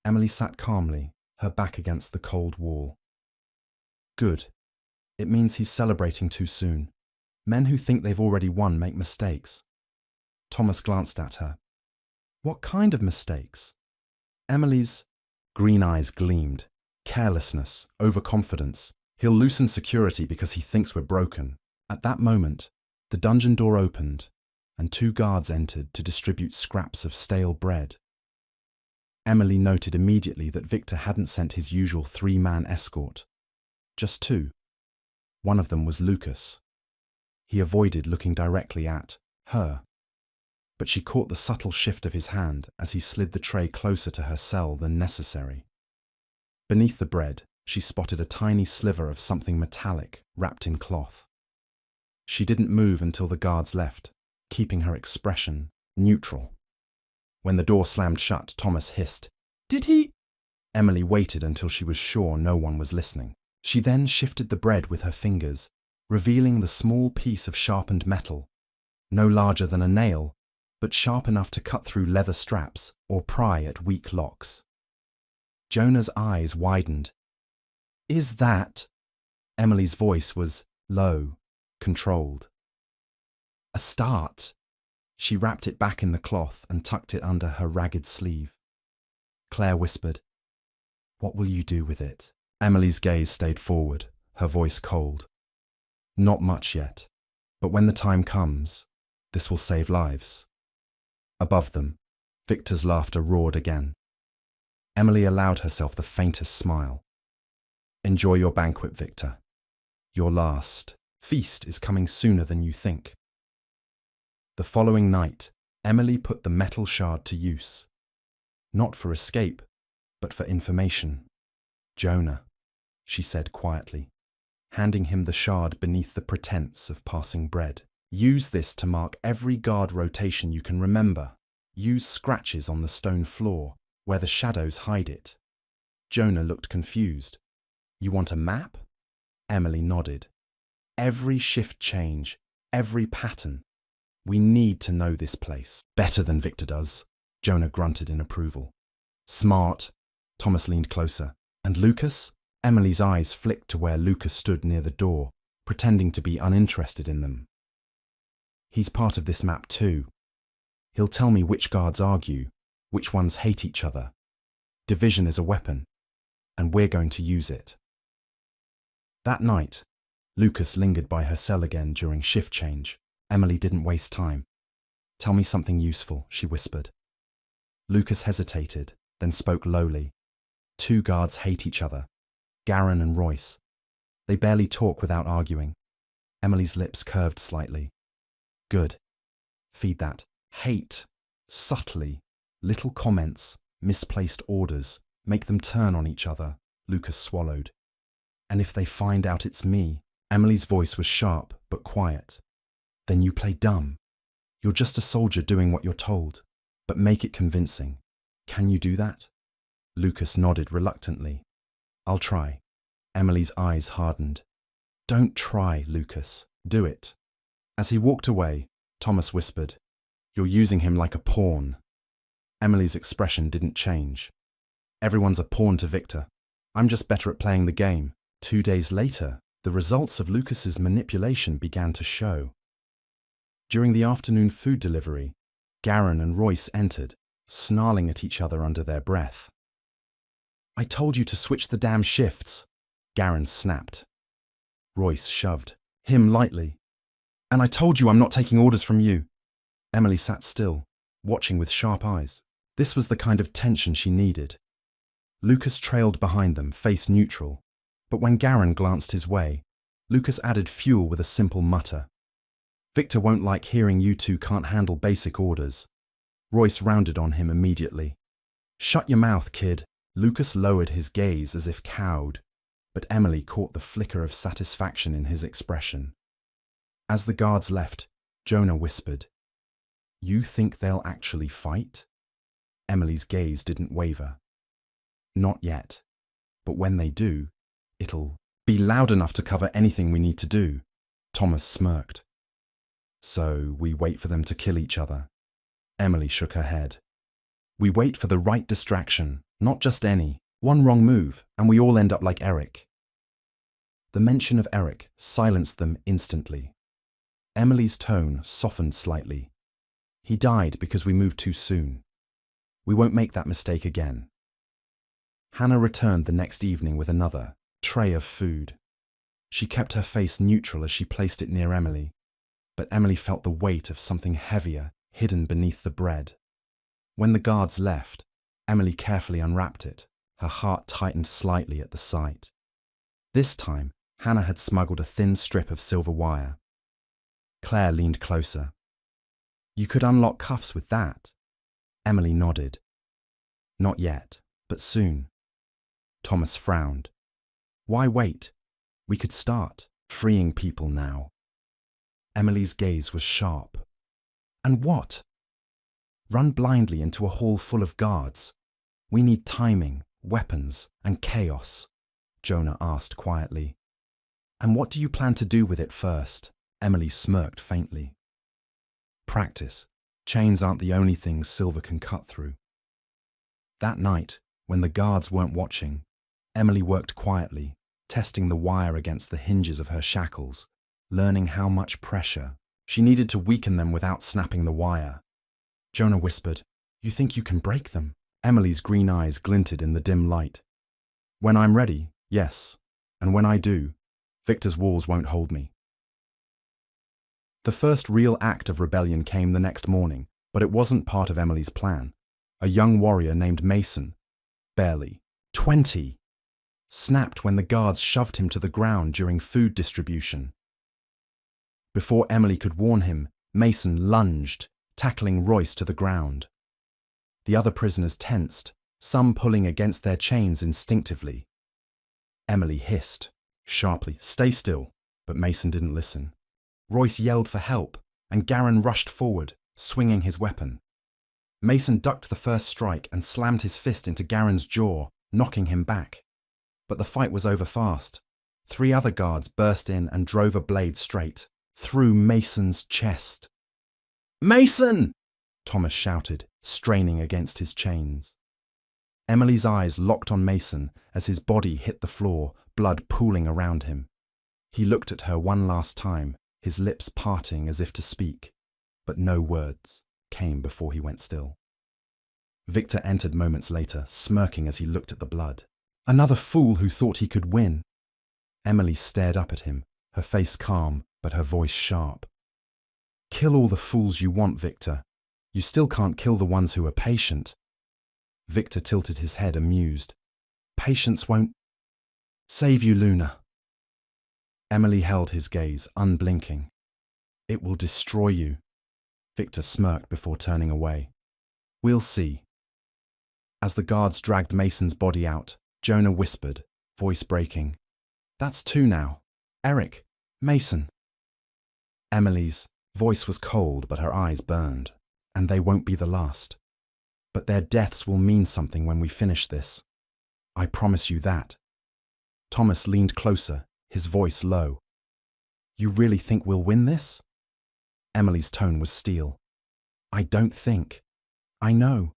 Emily sat calmly, her back against the cold wall. "Good. It means he's celebrating too soon. Men who think they've already won make mistakes." Thomas glanced at her. "What kind of mistakes?" Emily's green eyes gleamed. "Carelessness, overconfidence. He'll loosen security because he thinks we're broken." At that moment, the dungeon door opened, and 2 guards entered to distribute scraps of stale bread. Emily noted immediately that Victor hadn't sent his usual 3-man escort. Just 2. One of them was Lucas. He avoided looking directly at her, but she caught the subtle shift of his hand as he slid the tray closer to her cell than necessary. Beneath the bread, she spotted a tiny sliver of something metallic wrapped in cloth. She didn't move until the guards left, keeping her expression neutral. When the door slammed shut, Thomas hissed, "Did he?" Emily waited until she was sure no one was listening. She then shifted the bread with her fingers, revealing the small piece of sharpened metal, no larger than a nail, but sharp enough to cut through leather straps or pry at weak locks. Jonah's eyes widened. "Is that?" Emily's voice was low, controlled. "A start." She wrapped it back in the cloth and tucked it under her ragged sleeve. Claire whispered, "What will you do with it?" Emily's gaze stayed forward, her voice cold. "Not much yet, but when the time comes, this will save lives." Above them, Victor's laughter roared again. Emily allowed herself the faintest smile. "Enjoy your banquet, Victor. Your last feast is coming sooner than you think." The following night, Emily put the metal shard to use. Not for escape, but for information. "Jonah," she said quietly, handing him the shard beneath the pretense of passing bread. "Use this to mark every guard rotation you can remember. Use scratches on the stone floor, where the shadows hide it." Jonah looked confused. "You want a map?" Emily nodded. "Every shift change, every pattern. We need to know this place better than Victor does." Jonah grunted in approval. "Smart." Thomas leaned closer. "And Lucas?" Emily's eyes flicked to where Lucas stood near the door, pretending to be uninterested in them. "He's part of this map too. He'll tell me which guards argue, which ones hate each other. Division is a weapon, and we're going to use it." That night, Lucas lingered by her cell again during shift change. Emily didn't waste time. "Tell me something useful," she whispered. Lucas hesitated, then spoke lowly. "Two guards hate each other, Garen and Royce. They barely talk without arguing." Emily's lips curved slightly. "Good. Feed that. Hate. Subtly. Little comments, misplaced orders, make them turn on each other." Lucas swallowed. "And if they find out it's me?" Emily's voice was sharp but quiet. "Then you play dumb. You're just a soldier doing what you're told, but make it convincing. Can you do that?" Lucas nodded reluctantly. "I'll try." Emily's eyes hardened. "Don't try, Lucas. Do it." As he walked away, Thomas whispered, "You're using him like a pawn." Emily's expression didn't change. "Everyone's a pawn to Victor. I'm just better at playing the game." 2 days later, the results of Lucas's manipulation began to show. During the afternoon food delivery, Garen and Royce entered, snarling at each other under their breath. "I told you to switch the damn shifts," Garen snapped. Royce shoved him lightly. "And I told you I'm not taking orders from you." Emily sat still, watching with sharp eyes. This was the kind of tension she needed. Lucas trailed behind them, face neutral, but when Garen glanced his way, Lucas added fuel with a simple mutter. "Victor won't like hearing you two can't handle basic orders." Royce rounded on him immediately. "Shut your mouth, kid." Lucas lowered his gaze as if cowed, but Emily caught the flicker of satisfaction in his expression. As the guards left, Jonah whispered, "You think they'll actually fight?" Emily's gaze didn't waver. "Not yet, but when they do, it'll be loud enough to cover anything we need to do." Thomas smirked. "So we wait for them to kill each other?" Emily shook her head. "We wait for the right distraction, not just any. One wrong move, and we all end up like Eric." The mention of Eric silenced them instantly. Emily's tone softened slightly. "He died because we moved too soon. We won't make that mistake again." Hannah returned the next evening with another tray of food. She kept her face neutral as she placed it near Emily, but Emily felt the weight of something heavier hidden beneath the bread. When the guards left, Emily carefully unwrapped it. Her heart tightened slightly at the sight. This time, Hannah had smuggled a thin strip of silver wire. Claire leaned closer. "You could unlock cuffs with that." Emily nodded. "Not yet, but soon." Thomas frowned. Why wait? We could start freeing people now. Emily's gaze was sharp. And what? Run blindly into a hall full of guards. We need timing, weapons, and chaos, Jonah asked quietly. And what do you plan to do with it first? Emily smirked faintly. Practice. Chains aren't the only things silver can cut through. That night, when the guards weren't watching, Emily worked quietly, testing the wire against the hinges of her shackles, learning how much pressure she needed to weaken them without snapping the wire. Jonah whispered, "You think you can break them?" Emily's green eyes glinted in the dim light. "When I'm ready, yes. And when I do, Victor's walls won't hold me." The first real act of rebellion came the next morning, but it wasn't part of Emily's plan. A young warrior named Mason, barely 20, snapped when the guards shoved him to the ground during food distribution. Before Emily could warn him, Mason lunged, tackling Royce to the ground. The other prisoners tensed, some pulling against their chains instinctively. Emily hissed, sharply, "Stay still," but Mason didn't listen. Royce yelled for help, and Garin rushed forward, swinging his weapon. Mason ducked the first strike and slammed his fist into Garin's jaw, knocking him back. But the fight was over fast. 3 other guards burst in and drove a blade straight, through Mason's chest. "Mason!" Thomas shouted, straining against his chains. Emily's eyes locked on Mason as his body hit the floor, blood pooling around him. He looked at her one last time, his lips parting as if to speak, but no words came before he went still. Victor entered moments later, smirking as he looked at the blood. Another fool who thought he could win. Emily stared up at him, her face calm, but her voice sharp. "Kill all the fools you want, Victor. You still can't kill the ones who are patient." Victor tilted his head, amused. "Patience won't save you, Luna." Emily held his gaze, unblinking. "It will destroy you." Victor smirked before turning away. "We'll see." As the guards dragged Mason's body out, Jonah whispered, voice breaking, "That's 2 now. Eric, Mason." Emily's voice was cold, but her eyes burned. "And they won't be the last. But their deaths will mean something when we finish this. I promise you that." Thomas leaned closer, his voice low. "You really think we'll win this?" Emily's tone was steel. "I don't think. I know.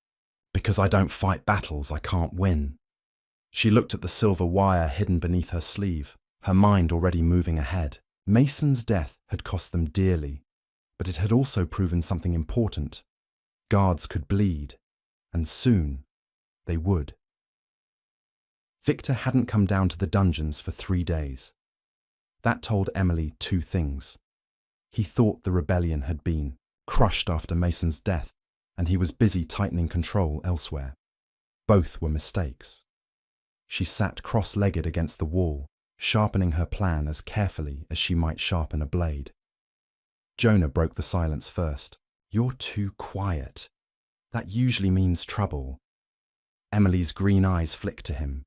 Because I don't fight battles I can't win." She looked at the silver wire hidden beneath her sleeve, her mind already moving ahead. Mason's death had cost them dearly, but it had also proven something important. Guards could bleed, and soon they would. Victor hadn't come down to the dungeons for 3 days. That told Emily 2 things. He thought the rebellion had been crushed after Mason's death, and he was busy tightening control elsewhere. Both were mistakes. She sat cross-legged against the wall, sharpening her plan as carefully as she might sharpen a blade. Jonah broke the silence first. "You're too quiet. That usually means trouble." Emily's green eyes flicked to him.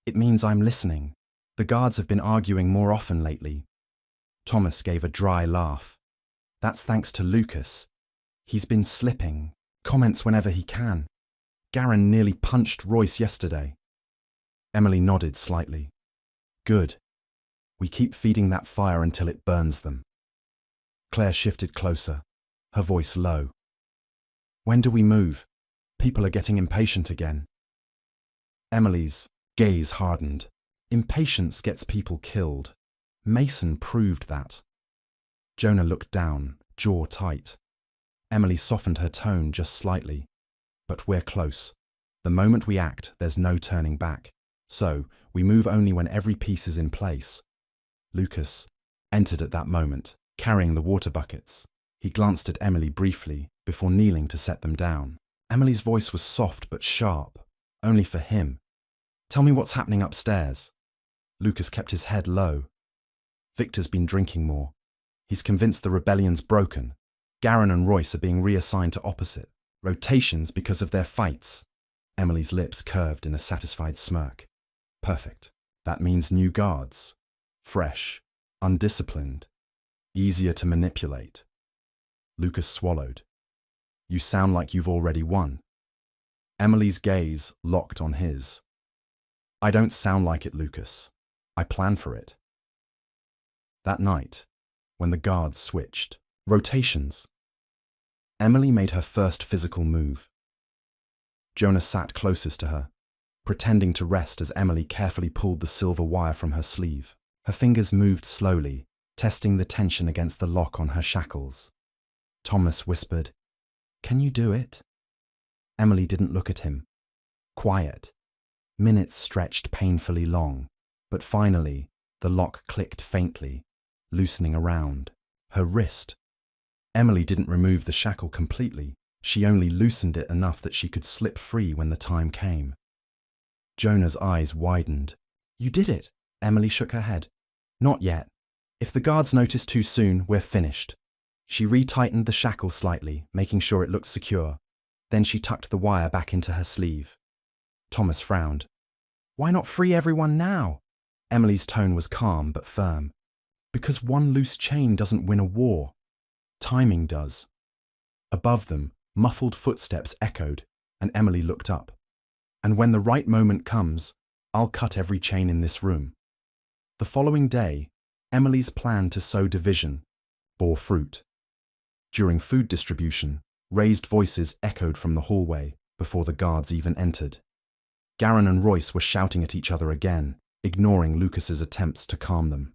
"It means I'm listening. The guards have been arguing more often lately." Thomas gave a dry laugh. "That's thanks to Lucas. He's been slipping, comments whenever he can. Garin nearly punched Royce yesterday." Emily nodded slightly. "Good. We keep feeding that fire until it burns them." Claire shifted closer, her voice low. "When do we move? People are getting impatient again." Emily's gaze hardened. Impatience gets people killed. Mason proved that. Jonah looked down, jaw tight. Emily softened her tone just slightly. "But we're close. The moment we act, there's no turning back. So, we move only when every piece is in place." Lucas entered at that moment, carrying the water buckets. He glanced at Emily briefly, before kneeling to set them down. Emily's voice was soft but sharp, only for him. "Tell me what's happening upstairs." Lucas kept his head low. "Victor's been drinking more. He's convinced the rebellion's broken. Garin and Royce are being reassigned to opposite rotations because of their fights." Emily's lips curved in a satisfied smirk. Perfect. That means new guards. Fresh, undisciplined, easier to manipulate. Lucas swallowed. You sound like you've already won. Emily's gaze locked on his. I don't sound like it, Lucas. I plan for it. That night, when the guards switched, rotations, Emily made her first physical move. Jonah sat closest to her, pretending to rest as Emily carefully pulled the silver wire from her sleeve. Her fingers moved slowly, testing the tension against the lock on her shackles. Thomas whispered, "Can you do it?" Emily didn't look at him. Quiet. Minutes stretched painfully long, but finally, the lock clicked faintly, loosening around her wrist. Emily didn't remove the shackle completely. She only loosened it enough that she could slip free when the time came. Jonah's eyes widened. "You did it." Emily shook her head. "Not yet. If the guards notice too soon, we're finished." She retightened the shackle slightly, making sure it looked secure. Then she tucked the wire back into her sleeve. Thomas frowned. "Why not free everyone now?" Emily's tone was calm but firm. "Because one loose chain doesn't win a war. Timing does." Above them, muffled footsteps echoed, and Emily looked up. "And when the right moment comes, I'll cut every chain in this room." The following day, Emily's plan to sow division bore fruit. During food distribution, raised voices echoed from the hallway before the guards even entered. Garen and Royce were shouting at each other again, ignoring Lucas's attempts to calm them.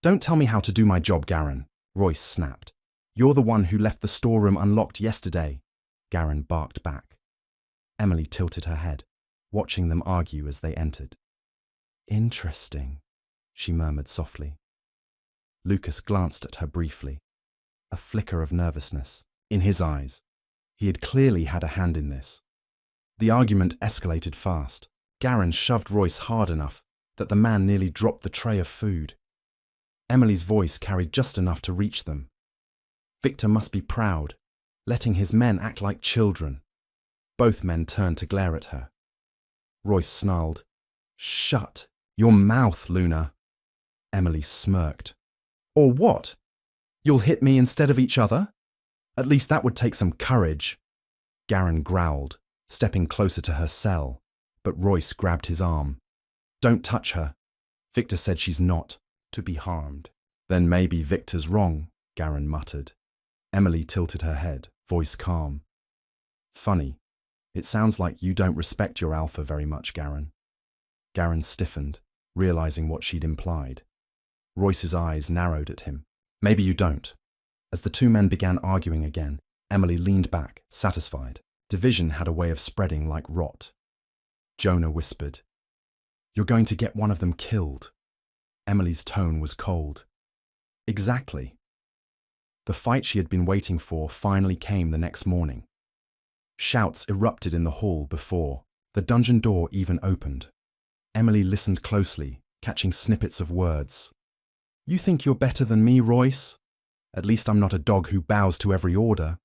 "Don't tell me how to do my job, Garen," Royce snapped. "You're the one who left the storeroom unlocked yesterday," Garen barked back. Emily tilted her head, watching them argue as they entered. "Interesting," she murmured softly. Lucas glanced at her briefly, a flicker of nervousness in his eyes. He had clearly had a hand in this. The argument escalated fast. Garen shoved Royce hard enough that the man nearly dropped the tray of food. Emily's voice carried just enough to reach them. Victor must be proud, letting his men act like children. Both men turned to glare at her. Royce snarled, "Shut your mouth, Luna." Emily smirked. "Or what? You'll hit me instead of each other? At least that would take some courage." Garen growled, stepping closer to her cell, but Royce grabbed his arm. "Don't touch her. Victor said she's not to be harmed." "Then maybe Victor's wrong," Garen muttered. Emily tilted her head, voice calm. "Funny. It sounds like you don't respect your alpha very much, Garen." Garen stiffened, realizing what she'd implied. Royce's eyes narrowed at him. "Maybe you don't." As the two men began arguing again, Emily leaned back, satisfied. Division had a way of spreading like rot. Jonah whispered, "You're going to get one of them killed." Emily's tone was cold. "Exactly." The fight she had been waiting for finally came the next morning. Shouts erupted in the hall before the dungeon door even opened. Emily listened closely, catching snippets of words. "You think you're better than me, Royce? At least I'm not a dog who bows to every order."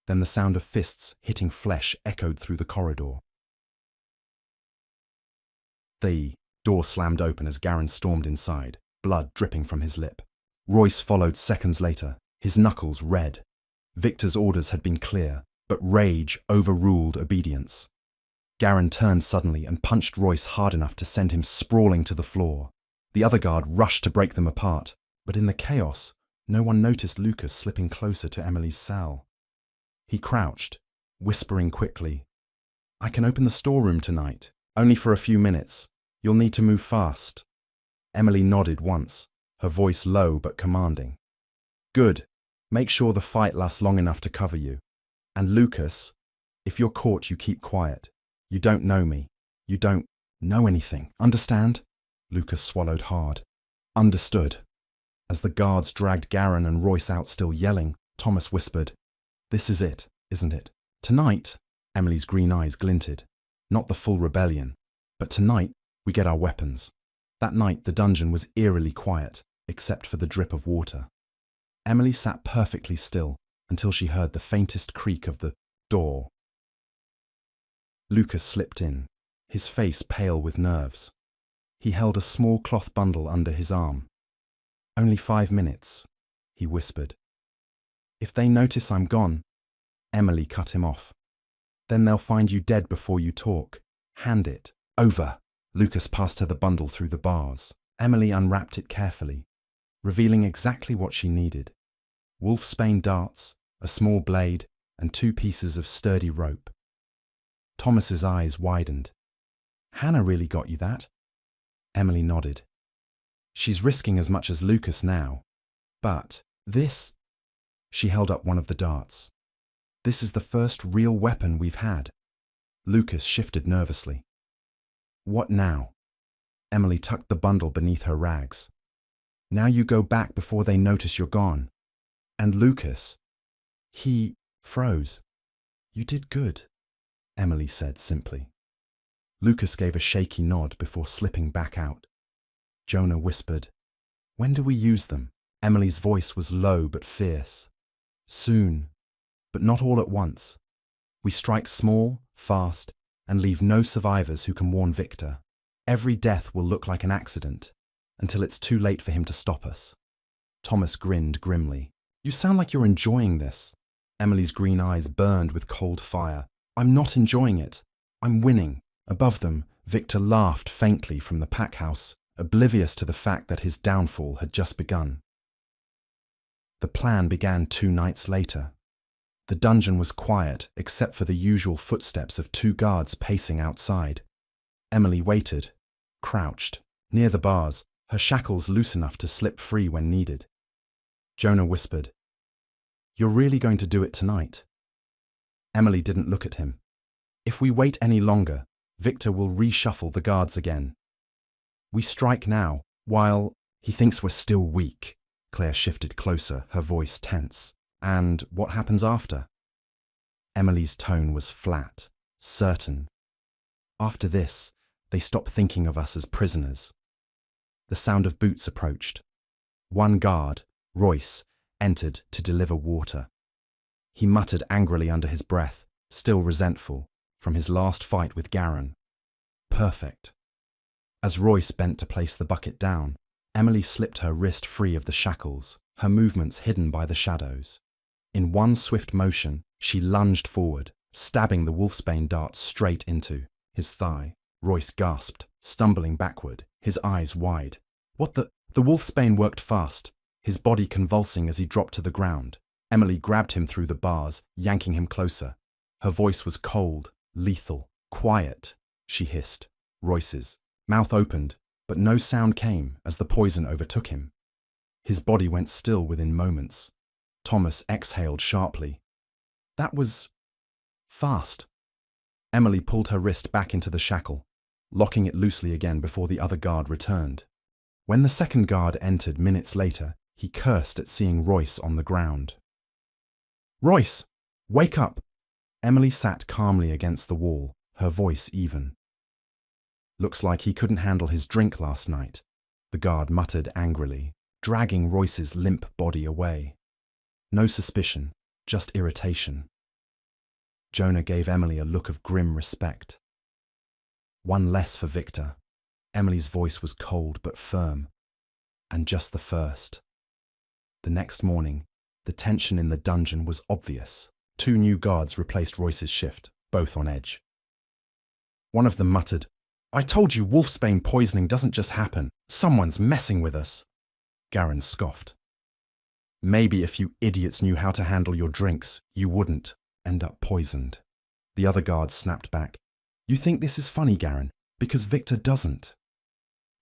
Then the sound of fists hitting flesh echoed through the corridor. The door slammed open as Garen stormed inside, blood dripping from his lip. Royce followed seconds later, his knuckles red. Victor's orders had been clear, but rage overruled obedience. Garen turned suddenly and punched Royce hard enough to send him sprawling to the floor. The other guard rushed to break them apart, but in the chaos, no one noticed Lucas slipping closer to Emily's cell. He crouched, whispering quickly, "I can open the storeroom tonight, only for a few minutes. You'll need to move fast." Emily nodded once, her voice low but commanding. "Good. Make sure the fight lasts long enough to cover you. And Lucas, if you're caught, you keep quiet. You don't know me. You don't know anything. Understand?" Lucas swallowed hard. "Understood." As the guards dragged Garen and Royce out still yelling, Thomas whispered, "This is it, isn't it? Tonight," Emily's green eyes glinted, "not the full rebellion, but tonight we get our weapons." That night the dungeon was eerily quiet, except for the drip of water. Emily sat perfectly still until she heard the faintest creak of the door. Lucas slipped in, his face pale with nerves. He held a small cloth bundle under his arm. "Only 5 minutes," he whispered. "If they notice I'm gone," Emily cut him off. "Then they'll find you dead before you talk. Hand it." "Over." Lucas passed her the bundle through the bars. Emily unwrapped it carefully, revealing exactly what she needed: wolfsbane darts, a small blade, and 2 pieces of sturdy rope. Thomas's eyes widened. "Hannah really got you that?" Emily nodded. "She's risking as much as Lucas now. But this—" She held up one of the darts. "This is the first real weapon we've had." Lucas shifted nervously. "What now?" Emily tucked the bundle beneath her rags. "Now you go back before they notice you're gone. And Lucas, he froze." "You did good," Emily said simply. Lucas gave a shaky nod before slipping back out. Jonah whispered, "When do we use them?" Emily's voice was low but fierce. "Soon, but not all at once. We strike small, fast, and leave no survivors who can warn Victor. Every death will look like an accident, until it's too late for him to stop us." Thomas grinned grimly. "You sound like you're enjoying this." Emily's green eyes burned with cold fire. "I'm not enjoying it. I'm winning." Above them, Victor laughed faintly from the pack house, oblivious to the fact that his downfall had just begun. The plan began 2 nights later. The dungeon was quiet except for the usual footsteps of 2 guards pacing outside. Emily waited, crouched, near the bars, her shackles loose enough to slip free when needed. Jonah whispered, "You're really going to do it tonight?" Emily didn't look at him. "If we wait any longer, Victor will reshuffle the guards again. We strike now, while he thinks we're still weak." Claire shifted closer, her voice tense. "And what happens after?" Emily's tone was flat, certain. "After this, they stop thinking of us as prisoners." The sound of boots approached. One guard, Royce, entered to deliver water. He muttered angrily under his breath, still resentful, from his last fight with Garen. Perfect. As Royce bent to place the bucket down, Emily slipped her wrist free of the shackles, her movements hidden by the shadows. In one swift motion, she lunged forward, stabbing the wolfsbane dart straight into his thigh. Royce gasped, stumbling backward, his eyes wide. "What the—" The wolfsbane worked fast, his body convulsing as he dropped to the ground. Emily grabbed him through the bars, yanking him closer. Her voice was cold, lethal. "Quiet," she hissed. Royce's mouth opened, but no sound came as the poison overtook him. His body went still within moments. Thomas exhaled sharply. "That was fast." Emily pulled her wrist back into the shackle, locking it loosely again before the other guard returned. When the second guard entered minutes later, he cursed at seeing Royce on the ground. "Royce, wake up!" Emily sat calmly against the wall, her voice even. "Looks like he couldn't handle his drink last night," the guard muttered angrily, dragging Royce's limp body away. No suspicion, just irritation. Jonah gave Emily a look of grim respect. "One less for Victor." Emily's voice was cold but firm. "And just the first." The next morning, the tension in the dungeon was obvious. 2 new guards replaced Royce's shift, both on edge. One of them muttered, "I told you wolfsbane poisoning doesn't just happen. Someone's messing with us." Garen scoffed. "Maybe if you idiots knew how to handle your drinks, you wouldn't end up poisoned." The other guard snapped back. "You think this is funny, Garen, because Victor doesn't."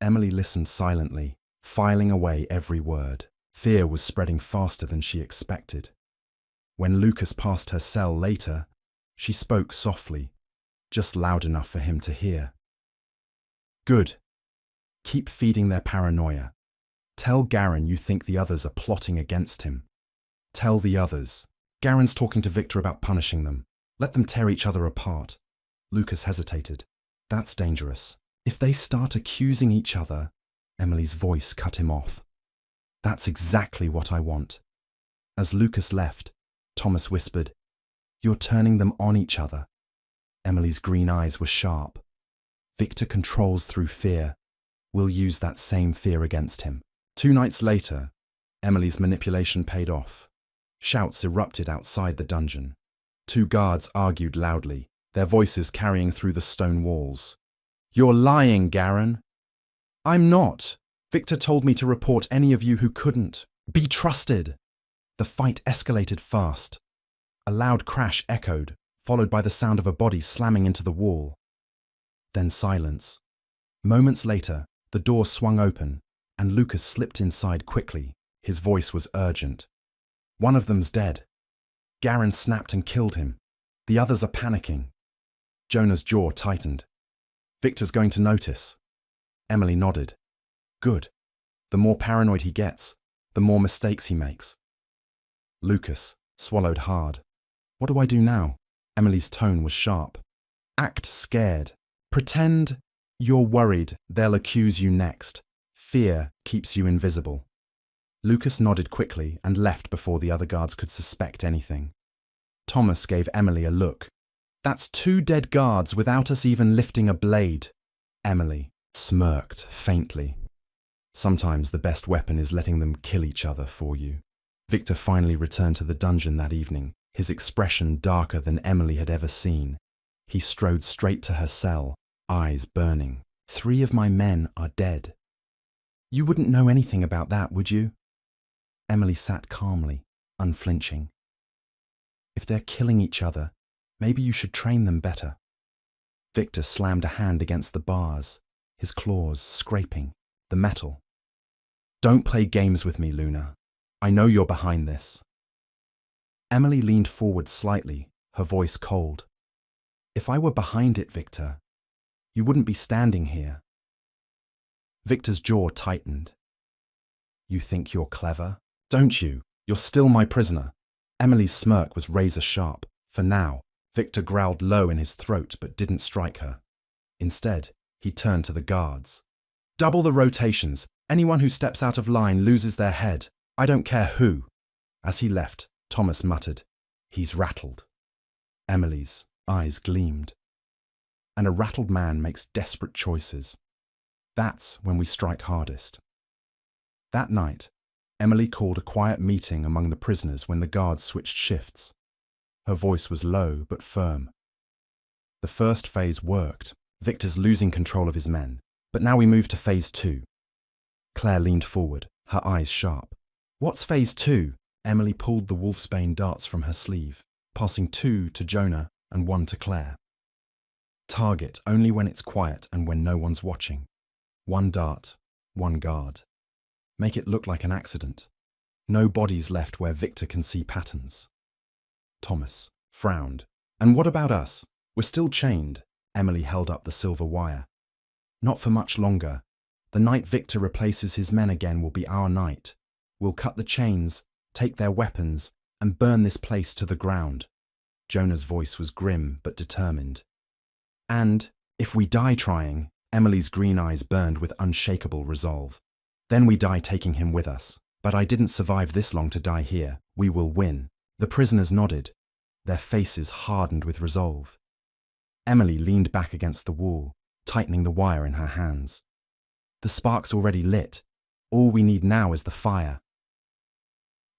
Emily listened silently, filing away every word. Fear was spreading faster than she expected. When Lucas passed her cell later, she spoke softly, just loud enough for him to hear. "Good. Keep feeding their paranoia. Tell Garen you think the others are plotting against him. Tell the others. Garen's talking to Victor about punishing them. Let them tear each other apart." Lucas hesitated. "That's dangerous. If they start accusing each other..." Emily's voice cut him off. "That's exactly what I want." As Lucas left, Thomas whispered, "You're turning them on each other." Emily's green eyes were sharp. Victor controls through fear. We'll use that same fear against him. 2 nights later, Emily's manipulation paid off. Shouts erupted outside the dungeon. 2 guards argued loudly, their voices carrying through the stone walls. "You're lying, Garen." "I'm not. Victor told me to report any of you who couldn't. Be trusted." The fight escalated fast. A loud crash echoed, followed by the sound of a body slamming into the wall. Then silence. Moments later, the door swung open, and Lucas slipped inside quickly. His voice was urgent. "One of them's dead. Garen snapped and killed him. The others are panicking." Jonah's jaw tightened. "Victor's going to notice." Emily nodded. "Good. The more paranoid he gets, the more mistakes he makes." Lucas swallowed hard. "What do I do now?" Emily's tone was sharp. "Act scared. Pretend you're worried they'll accuse you next. Fear keeps you invisible." Lucas nodded quickly and left before the other guards could suspect anything. Thomas gave Emily a look. "That's 2 dead guards without us even lifting a blade." Emily smirked faintly. "Sometimes the best weapon is letting them kill each other for you." Victor finally returned to the dungeon that evening, his expression darker than Emily had ever seen. He strode straight to her cell, eyes burning. "3 of my men are dead." "You wouldn't know anything about that, would you?" Emily sat calmly, unflinching. "If they're killing each other, maybe you should train them better." Victor slammed a hand against the bars, his claws scraping the metal. "Don't play games with me, Luna. I know you're behind this." Emily leaned forward slightly, her voice cold. "If I were behind it, Victor, you wouldn't be standing here." Victor's jaw tightened. "You think you're clever? Don't you? You're still my prisoner." Emily's smirk was razor sharp. For now, Victor growled low in his throat but didn't strike her. Instead, he turned to the guards. "Double the rotations. Anyone who steps out of line loses their head. I don't care who." As he left, Thomas muttered, "He's rattled." Emily's eyes gleamed. And a rattled man makes desperate choices. That's when we strike hardest. That night, Emily called a quiet meeting among the prisoners when the guards switched shifts. Her voice was low but firm. The first phase worked, Victor's losing control of his men, but now we move to phase 2. Claire leaned forward, her eyes sharp. "What's phase 2? Emily pulled the wolfsbane darts from her sleeve, passing 2 to Jonah and 1 to Claire. "Target only when it's quiet and when no one's watching. 1 dart, 1 guard. Make it look like an accident. No bodies left where Victor can see patterns." Thomas frowned. "And what about us? We're still chained." Emily held up the silver wire. "Not for much longer. The night Victor replaces his men again will be our night. We'll cut the chains, take their weapons, and burn this place to the ground." Jonah's voice was grim but determined. "And if we die trying," Emily's green eyes burned with unshakable resolve, "then we die taking him with us. But I didn't survive this long to die here. We will win." The prisoners nodded, their faces hardened with resolve. Emily leaned back against the wall, tightening the wire in her hands. "The spark's already lit. All we need now is the fire."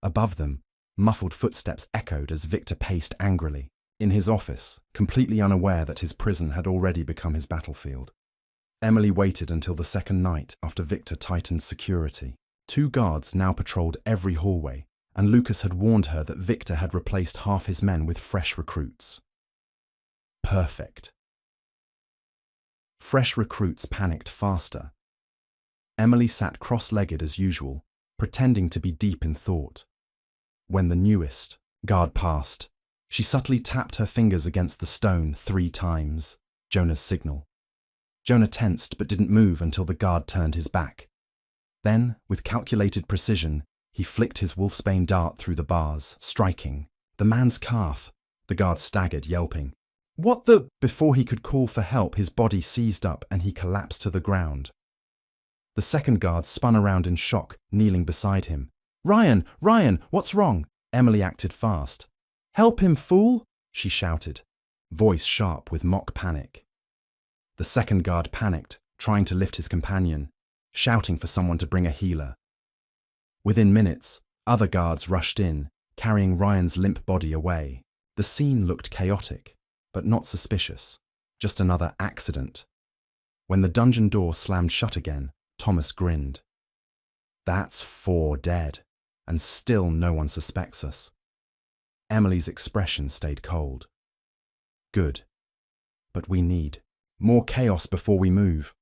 Above them, muffled footsteps echoed as Victor paced angrily, in his office, completely unaware that his prison had already become his battlefield. Emily waited until the second night after Victor tightened security. 2 guards now patrolled every hallway, and Lucas had warned her that Victor had replaced half his men with fresh recruits. Perfect. Fresh recruits panicked faster. Emily sat cross-legged as usual, pretending to be deep in thought. When the newest guard passed, she subtly tapped her fingers against the stone 3 times, Jonah's signal. Jonah tensed but didn't move until the guard turned his back. Then, with calculated precision, he flicked his wolfsbane dart through the bars, striking. "The man's calf." The guard staggered, yelping. "What the—" Before he could call for help, his body seized up and he collapsed to the ground. The second guard spun around in shock, kneeling beside him. Ryan, what's wrong?" Emily acted fast. "Help him, fool!" she shouted, voice sharp with mock panic. The second guard panicked, trying to lift his companion, shouting for someone to bring a healer. Within minutes, other guards rushed in, carrying Ryan's limp body away. The scene looked chaotic, but not suspicious. Just another accident. When the dungeon door slammed shut again, Thomas grinned. That's 4 dead, and still no one suspects us. Emily's expression stayed cold. Good. But we need more chaos before we move.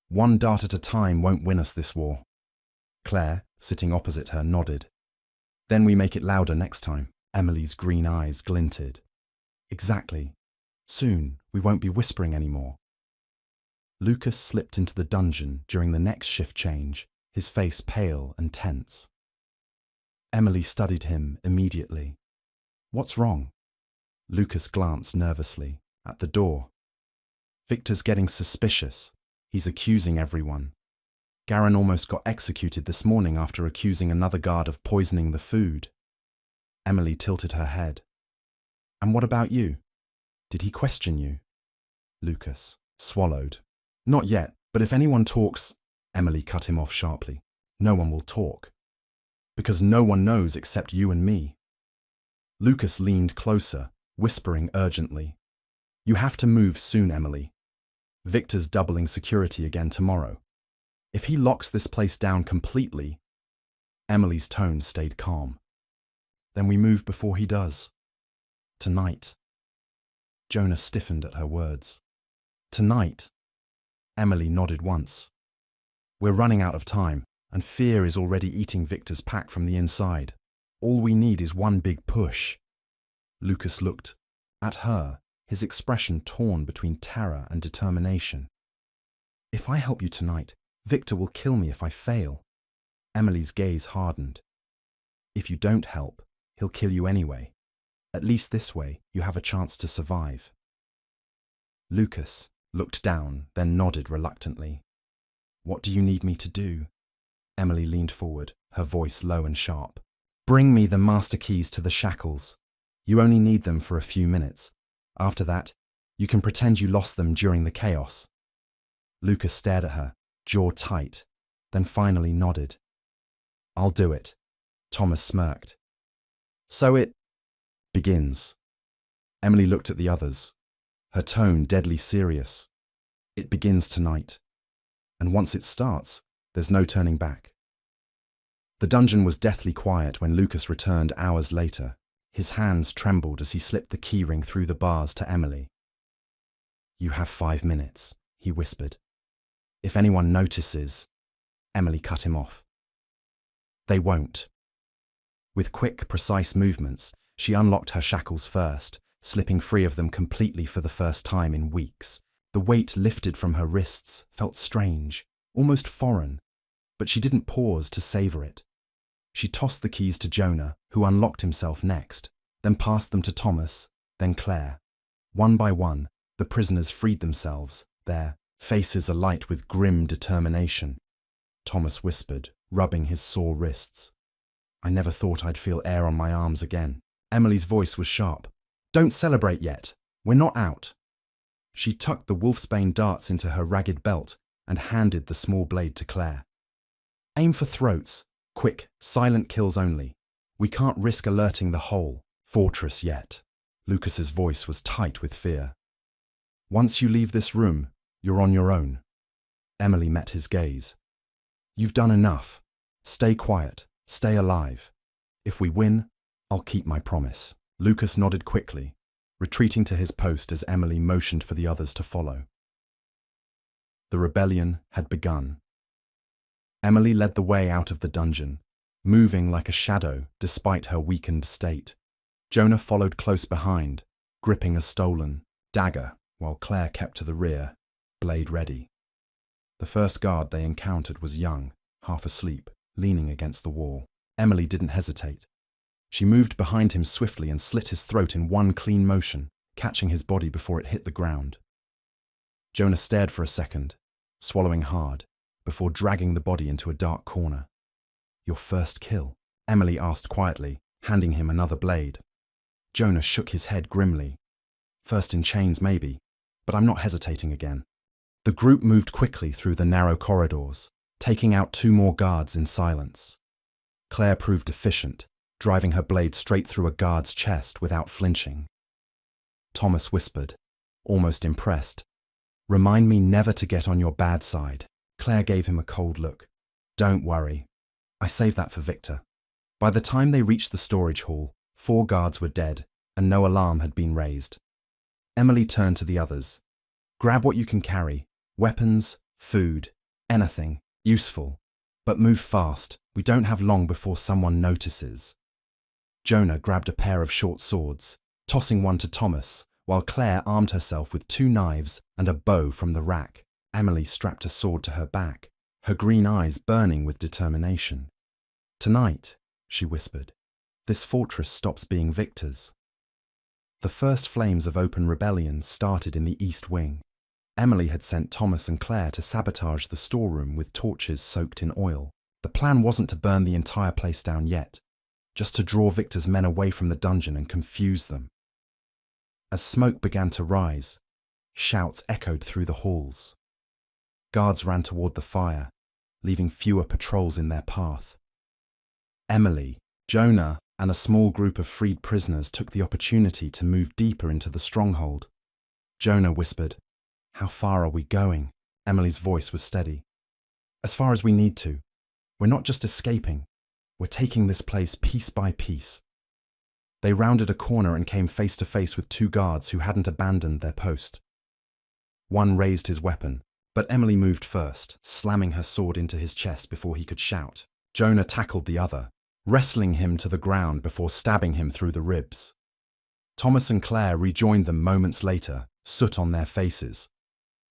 One dart at a time won't win us this war. Claire, sitting opposite her, nodded. Then we make it louder next time. Emily's green eyes glinted. Exactly. Soon, we won't be whispering anymore. Lucas slipped into the dungeon during the next shift change, his face pale and tense. Emily studied him immediately. What's wrong? Lucas glanced nervously at the door. Victor's getting suspicious. He's accusing everyone. Garen almost got executed this morning after accusing another guard of poisoning the food. Emily tilted her head. And what about you? Did he question you? Lucas swallowed. Not yet, but if anyone talks... Emily cut him off sharply. No one will talk. Because no one knows except you and me. Lucas leaned closer, whispering urgently. You have to move soon, Emily. Victor's doubling security again tomorrow. If he locks this place down completely... Emily's tone stayed calm. Then we move before he does. Tonight. Jonah stiffened at her words. Tonight. Emily nodded once. We're running out of time, and fear is already eating Victor's pack from the inside. All we need is one big push. Lucas looked at her, his expression torn between terror and determination. If I help you tonight, Victor will kill me if I fail. Emily's gaze hardened. If you don't help, he'll kill you anyway. At least this way, you have a chance to survive. Lucas looked down, then nodded reluctantly. What do you need me to do? Emily leaned forward, her voice low and sharp. Bring me the master keys to the shackles. You only need them for a few minutes. After that, you can pretend you lost them during the chaos. Lucas stared at her, jaw tight, then finally nodded. I'll do it. Thomas smirked. So it begins. Emily looked at the others, her tone deadly serious. It begins tonight. And once it starts, there's no turning back. The dungeon was deathly quiet when Lucas returned hours later. His hands trembled as he slipped the keyring through the bars to Emily. You have 5 minutes, he whispered. If anyone notices... Emily cut him off. They won't. With quick, precise movements, she unlocked her shackles first, slipping free of them completely for the first time in weeks. The weight lifted from her wrists felt strange, almost foreign, but she didn't pause to savor it. She tossed the keys to Jonah, who unlocked himself next, then passed them to Thomas, then Claire. One by one, the prisoners freed themselves, their faces alight with grim determination. Thomas whispered, rubbing his sore wrists. I never thought I'd feel air on my arms again. Emily's voice was sharp. Don't celebrate yet. We're not out. She tucked the wolfsbane darts into her ragged belt and handed the small blade to Claire. Aim for throats. Quick, silent kills only. We can't risk alerting the whole fortress yet. Lucas's voice was tight with fear. Once you leave this room, you're on your own. Emily met his gaze. You've done enough. Stay quiet. Stay alive. If we win, I'll keep my promise. Lucas nodded quickly, retreating to his post as Emily motioned for the others to follow. The rebellion had begun. Emily led the way out of the dungeon, moving like a shadow despite her weakened state. Jonah followed close behind, gripping a stolen dagger, while Claire kept to the rear, blade ready. The first guard they encountered was young, half asleep, leaning against the wall. Emily didn't hesitate. She moved behind him swiftly and slit his throat in one clean motion, catching his body before it hit the ground. Jonah stared for a second, swallowing hard, before dragging the body into a dark corner. Your first kill? Emily asked quietly, handing him another blade. Jonah shook his head grimly. First in chains, maybe, but I'm not hesitating again. The group moved quickly through the narrow corridors, taking out 2 more guards in silence. Claire proved efficient, driving her blade straight through a guard's chest without flinching. Thomas whispered, almost impressed, "Remind me never to get on your bad side." Claire gave him a cold look. "Don't worry. I saved that for Victor." By the time they reached the storage hall, 4 guards were dead, and no alarm had been raised. Emily turned to the others. "Grab what you can carry. Weapons, food, anything. Useful. But move fast. We don't have long before someone notices." Jonah grabbed a pair of short swords, tossing one to Thomas, while Claire armed herself with 2 knives and a bow from the rack. Emily strapped a sword to her back, her green eyes burning with determination. "Tonight," she whispered, "this fortress stops being Victor's." The first flames of open rebellion started in the east wing. Emily had sent Thomas and Claire to sabotage the storeroom with torches soaked in oil. The plan wasn't to burn the entire place down yet, just to draw Victor's men away from the dungeon and confuse them. As smoke began to rise, shouts echoed through the halls. Guards ran toward the fire, leaving fewer patrols in their path. Emily, Jonah, and a small group of freed prisoners took the opportunity to move deeper into the stronghold. Jonah whispered, "How far are we going?" Emily's voice was steady. "As far as we need to. We're not just escaping. We're taking this place piece by piece." They rounded a corner and came face to face with 2 guards who hadn't abandoned their post. One raised his weapon, but Emily moved first, slamming her sword into his chest before he could shout. Jonah tackled the other, wrestling him to the ground before stabbing him through the ribs. Thomas and Claire rejoined them moments later, soot on their faces.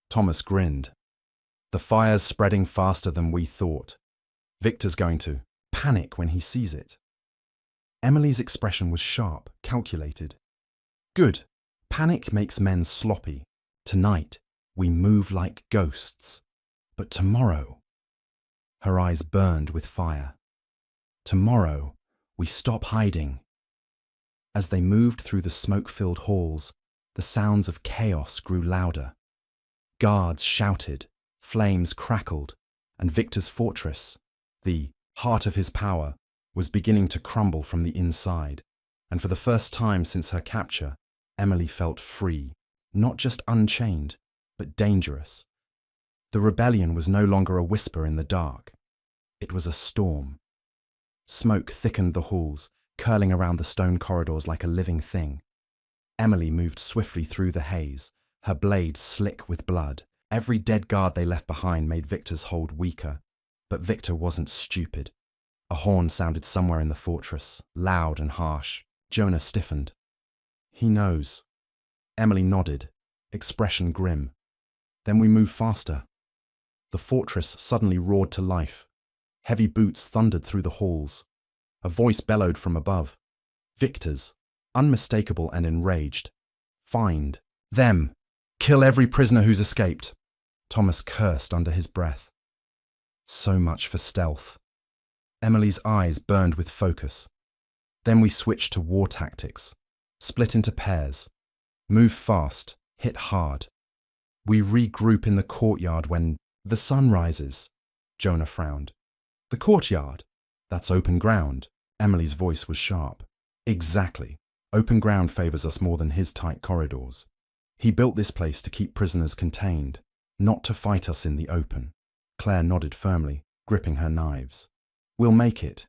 Thomas grinned. "The fire's spreading faster than we thought. Victor's going to panic when he sees it." Emily's expression was sharp, calculated. "Good. Panic makes men sloppy. Tonight, we move like ghosts. But tomorrow..." Her eyes burned with fire. "Tomorrow, we stop hiding." As they moved through the smoke-filled halls, the sounds of chaos grew louder. Guards shouted, flames crackled, and Victor's fortress, the heart of his power, was beginning to crumble from the inside. And for the first time since her capture, Emily felt free, not just unchained, but dangerous. The rebellion was no longer a whisper in the dark. It was a storm. Smoke thickened the halls, curling around the stone corridors like a living thing. Emily moved swiftly through the haze, her blade slick with blood. Every dead guard they left behind made Victor's hold weaker. But Victor wasn't stupid. A horn sounded somewhere in the fortress, loud and harsh. Jonah stiffened. "He knows." Emily nodded, expression grim. "Then we move faster." The fortress suddenly roared to life. Heavy boots thundered through the halls. A voice bellowed from above. Victor's, unmistakable and enraged. "Find them. Kill every prisoner who's escaped." Thomas cursed under his breath. So much for stealth. Emily's eyes burned with focus. Then we switched to war tactics. Split into pairs. Move fast. Hit hard. We regroup in the courtyard when the sun rises. Jonah frowned. "The courtyard? That's open ground." Emily's voice was sharp. "Exactly. Open ground favors us more than his tight corridors. He built this place to keep prisoners contained, not to fight us in the open." Claire nodded firmly, gripping her knives. "We'll make it."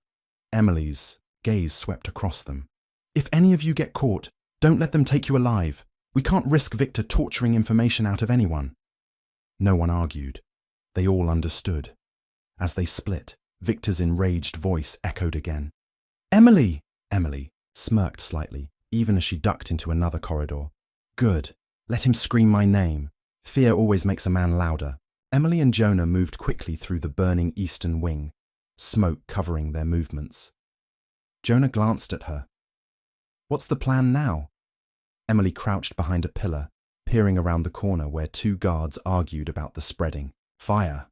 Emily's gaze swept across them. "If any of you get caught, don't let them take you alive. We can't risk Victor torturing information out of anyone." No one argued. They all understood. As they split, Victor's enraged voice echoed again. "Emily!" Emily smirked slightly, even as she ducked into another corridor. "Good. Let him scream my name. Fear always makes a man louder." Emily and Jonah moved quickly through the burning eastern wing, smoke covering their movements. Jonah glanced at her. "What's the plan now?" Emily crouched behind a pillar, peering around the corner where 2 guards argued about the spreading fire.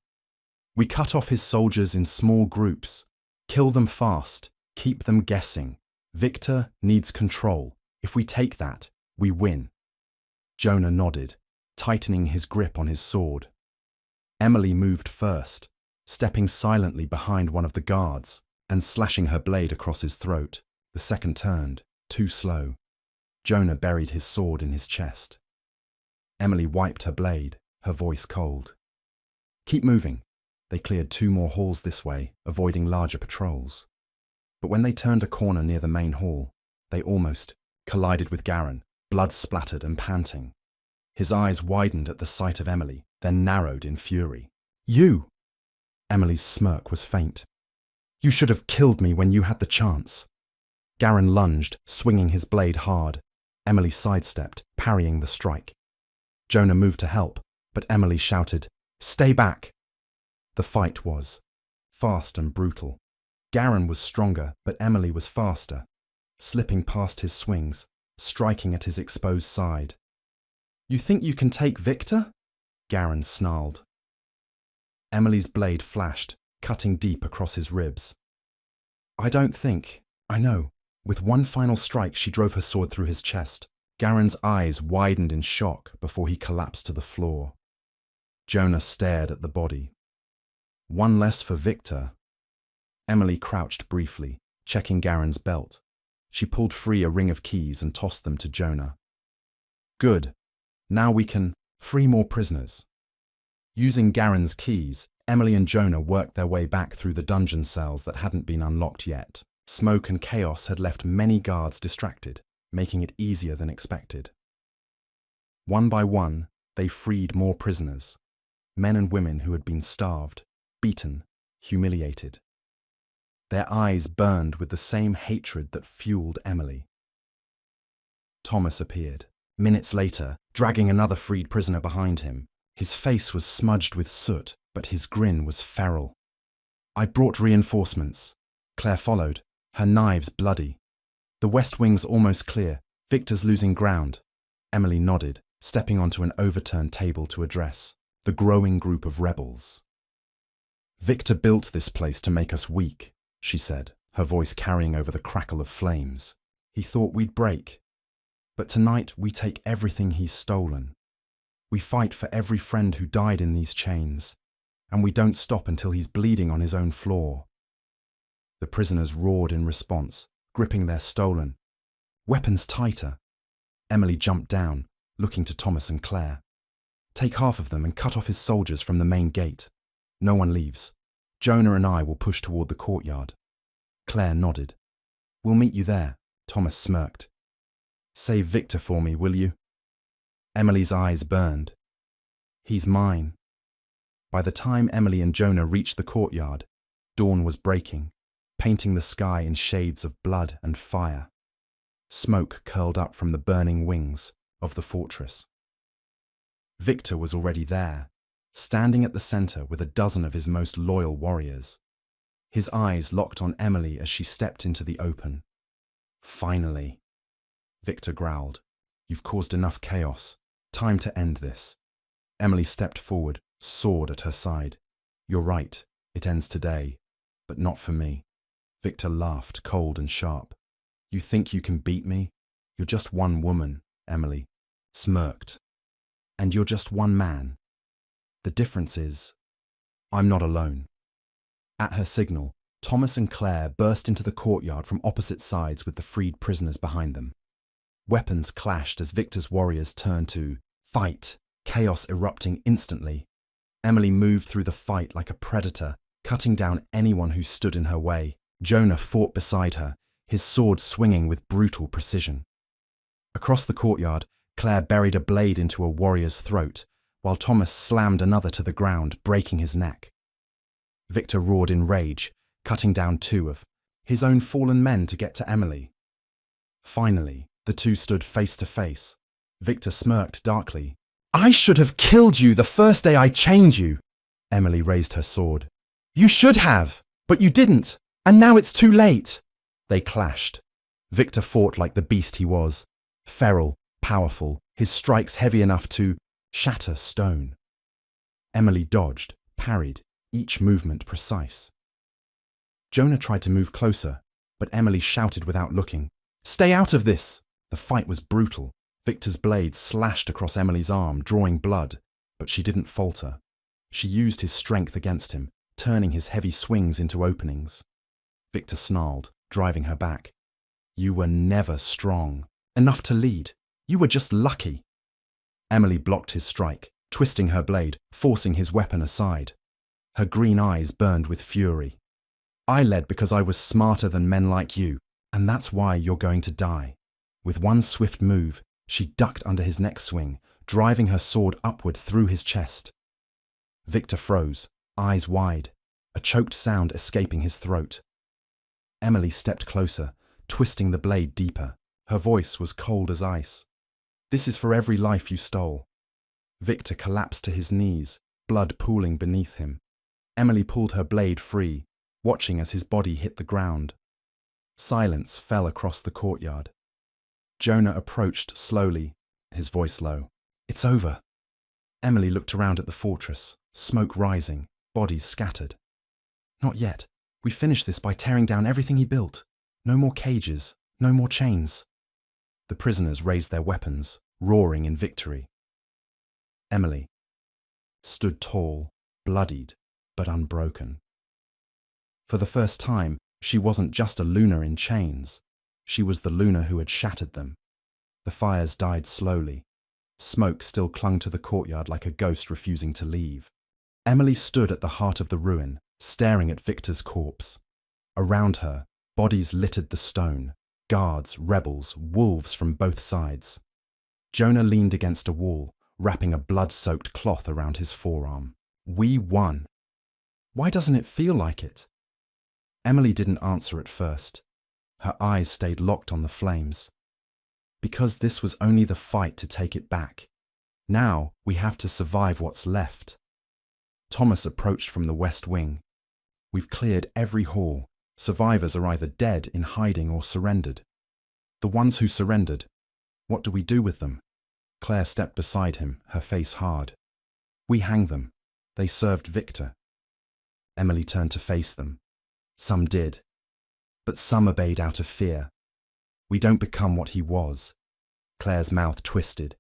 "We cut off his soldiers in small groups. Kill them fast. Keep them guessing. Victor needs control. If we take that, we win." Jonah nodded, tightening his grip on his sword. Emily moved first, stepping silently behind one of the guards and slashing her blade across his throat. The second turned, too slow. Jonah buried his sword in his chest. Emily wiped her blade, her voice cold. Keep moving. They cleared 2 more halls this way, avoiding larger patrols. But when they turned a corner near the main hall, they almost collided with Garen, blood splattered and panting. His eyes widened at the sight of Emily, then narrowed in fury. You! Emily's smirk was faint. You should have killed me when you had the chance. Garen lunged, swinging his blade hard. Emily sidestepped, parrying the strike. Jonah moved to help, but Emily shouted, "Stay back!" The fight was fast and brutal. Garen was stronger, but Emily was faster, slipping past his swings, striking at his exposed side. You think you can take Victor? Garen snarled. Emily's blade flashed, cutting deep across his ribs. I know. With one final strike, she drove her sword through his chest. Garen's eyes widened in shock before he collapsed to the floor. Jonah stared at the body. One less for Victor. Emily crouched briefly, checking Garen's belt. She pulled free a ring of keys and tossed them to Jonah. Good. Now we can free more prisoners. Using Garen's keys, Emily and Jonah worked their way back through the dungeon cells that hadn't been unlocked yet. Smoke and chaos had left many guards distracted, making it easier than expected. One by one, they freed more prisoners, men and women who had been starved, beaten, humiliated. Their eyes burned with the same hatred that fueled Emily. Thomas appeared, minutes later, dragging another freed prisoner behind him. His face was smudged with soot, but his grin was feral. I brought reinforcements. Claire followed, her knives bloody. The west wing's almost clear. Victor's losing ground. Emily nodded, stepping onto an overturned table to address the growing group of rebels. Victor built this place to make us weak, she said, her voice carrying over the crackle of flames. He thought we'd break. But tonight we take everything he's stolen. We fight for every friend who died in these chains, and we don't stop until he's bleeding on his own floor. The prisoners roared in response, gripping their stolen weapons tighter. Emily jumped down, looking to Thomas and Claire. Take half of them and cut off his soldiers from the main gate. No one leaves. Jonah and I will push toward the courtyard. Claire nodded. We'll meet you there, Thomas smirked. Save Victor for me, will you? Emily's eyes burned. He's mine. By the time Emily and Jonah reached the courtyard, dawn was breaking, painting the sky in shades of blood and fire. Smoke curled up from the burning wings of the fortress. Victor was already there, standing at the center with a dozen of his most loyal warriors. His eyes locked on Emily as she stepped into the open. Finally, Victor growled, You've caused enough chaos. Time to end this. Emily stepped forward, sword at her side. You're right, it ends today, but not for me. Victor laughed, cold and sharp. You think you can beat me? You're just one woman, Emily smirked. And you're just one man. The difference is, I'm not alone. At her signal, Thomas and Claire burst into the courtyard from opposite sides with the freed prisoners behind them. Weapons clashed as Victor's warriors turned to fight, chaos erupting instantly. Emily moved through the fight like a predator, cutting down anyone who stood in her way. Jonah fought beside her, his sword swinging with brutal precision. Across the courtyard, Claire buried a blade into a warrior's throat, while Thomas slammed another to the ground, breaking his neck. Victor roared in rage, cutting down 2 of his own fallen men to get to Emily. Finally, the 2 stood face to face. Victor smirked darkly. I should have killed you the first day I chained you. Emily raised her sword. You should have, but you didn't, and now it's too late. They clashed. Victor fought like the beast he was, feral, powerful, his strikes heavy enough to shatter stone. Emily dodged, parried, each movement precise. Jonah tried to move closer, but Emily shouted without looking, Stay out of this! The fight was brutal. Victor's blade slashed across Emily's arm, drawing blood, but she didn't falter. She used his strength against him, turning his heavy swings into openings. Victor snarled, driving her back. You were never strong enough to lead. You were just lucky. Emily blocked his strike, twisting her blade, forcing his weapon aside. Her green eyes burned with fury. I led because I was smarter than men like you, and that's why you're going to die. With one swift move, she ducked under his neck swing, driving her sword upward through his chest. Victor froze, eyes wide, a choked sound escaping his throat. Emily stepped closer, twisting the blade deeper. Her voice was cold as ice. This is for every life you stole. Victor collapsed to his knees, blood pooling beneath him. Emily pulled her blade free, watching as his body hit the ground. Silence fell across the courtyard. Jonah approached slowly, his voice low. It's over. Emily looked around at the fortress, smoke rising, bodies scattered. Not yet. We finish this by tearing down everything he built. No more cages, no more chains. The prisoners raised their weapons, roaring in victory. Emily stood tall, bloodied, but unbroken. For the first time, she wasn't just a Luna in chains. She was the Luna who had shattered them. The fires died slowly. Smoke still clung to the courtyard like a ghost refusing to leave. Emily stood at the heart of the ruin, staring at Victor's corpse. Around her, bodies littered the stone. Guards, rebels, wolves from both sides. Jonah leaned against a wall, wrapping a blood-soaked cloth around his forearm. We won. Why doesn't it feel like it? Emily didn't answer at first. Her eyes stayed locked on the flames. Because this was only the fight to take it back. Now we have to survive what's left. Thomas approached from the west wing. We've cleared every hall. Survivors are either dead, in hiding, or surrendered. The ones who surrendered, what do we do with them? Claire stepped beside him, her face hard. We hang them. They served Victor. Emily turned to face them. Some did, but some obeyed out of fear. We don't become what he was. Claire's mouth twisted.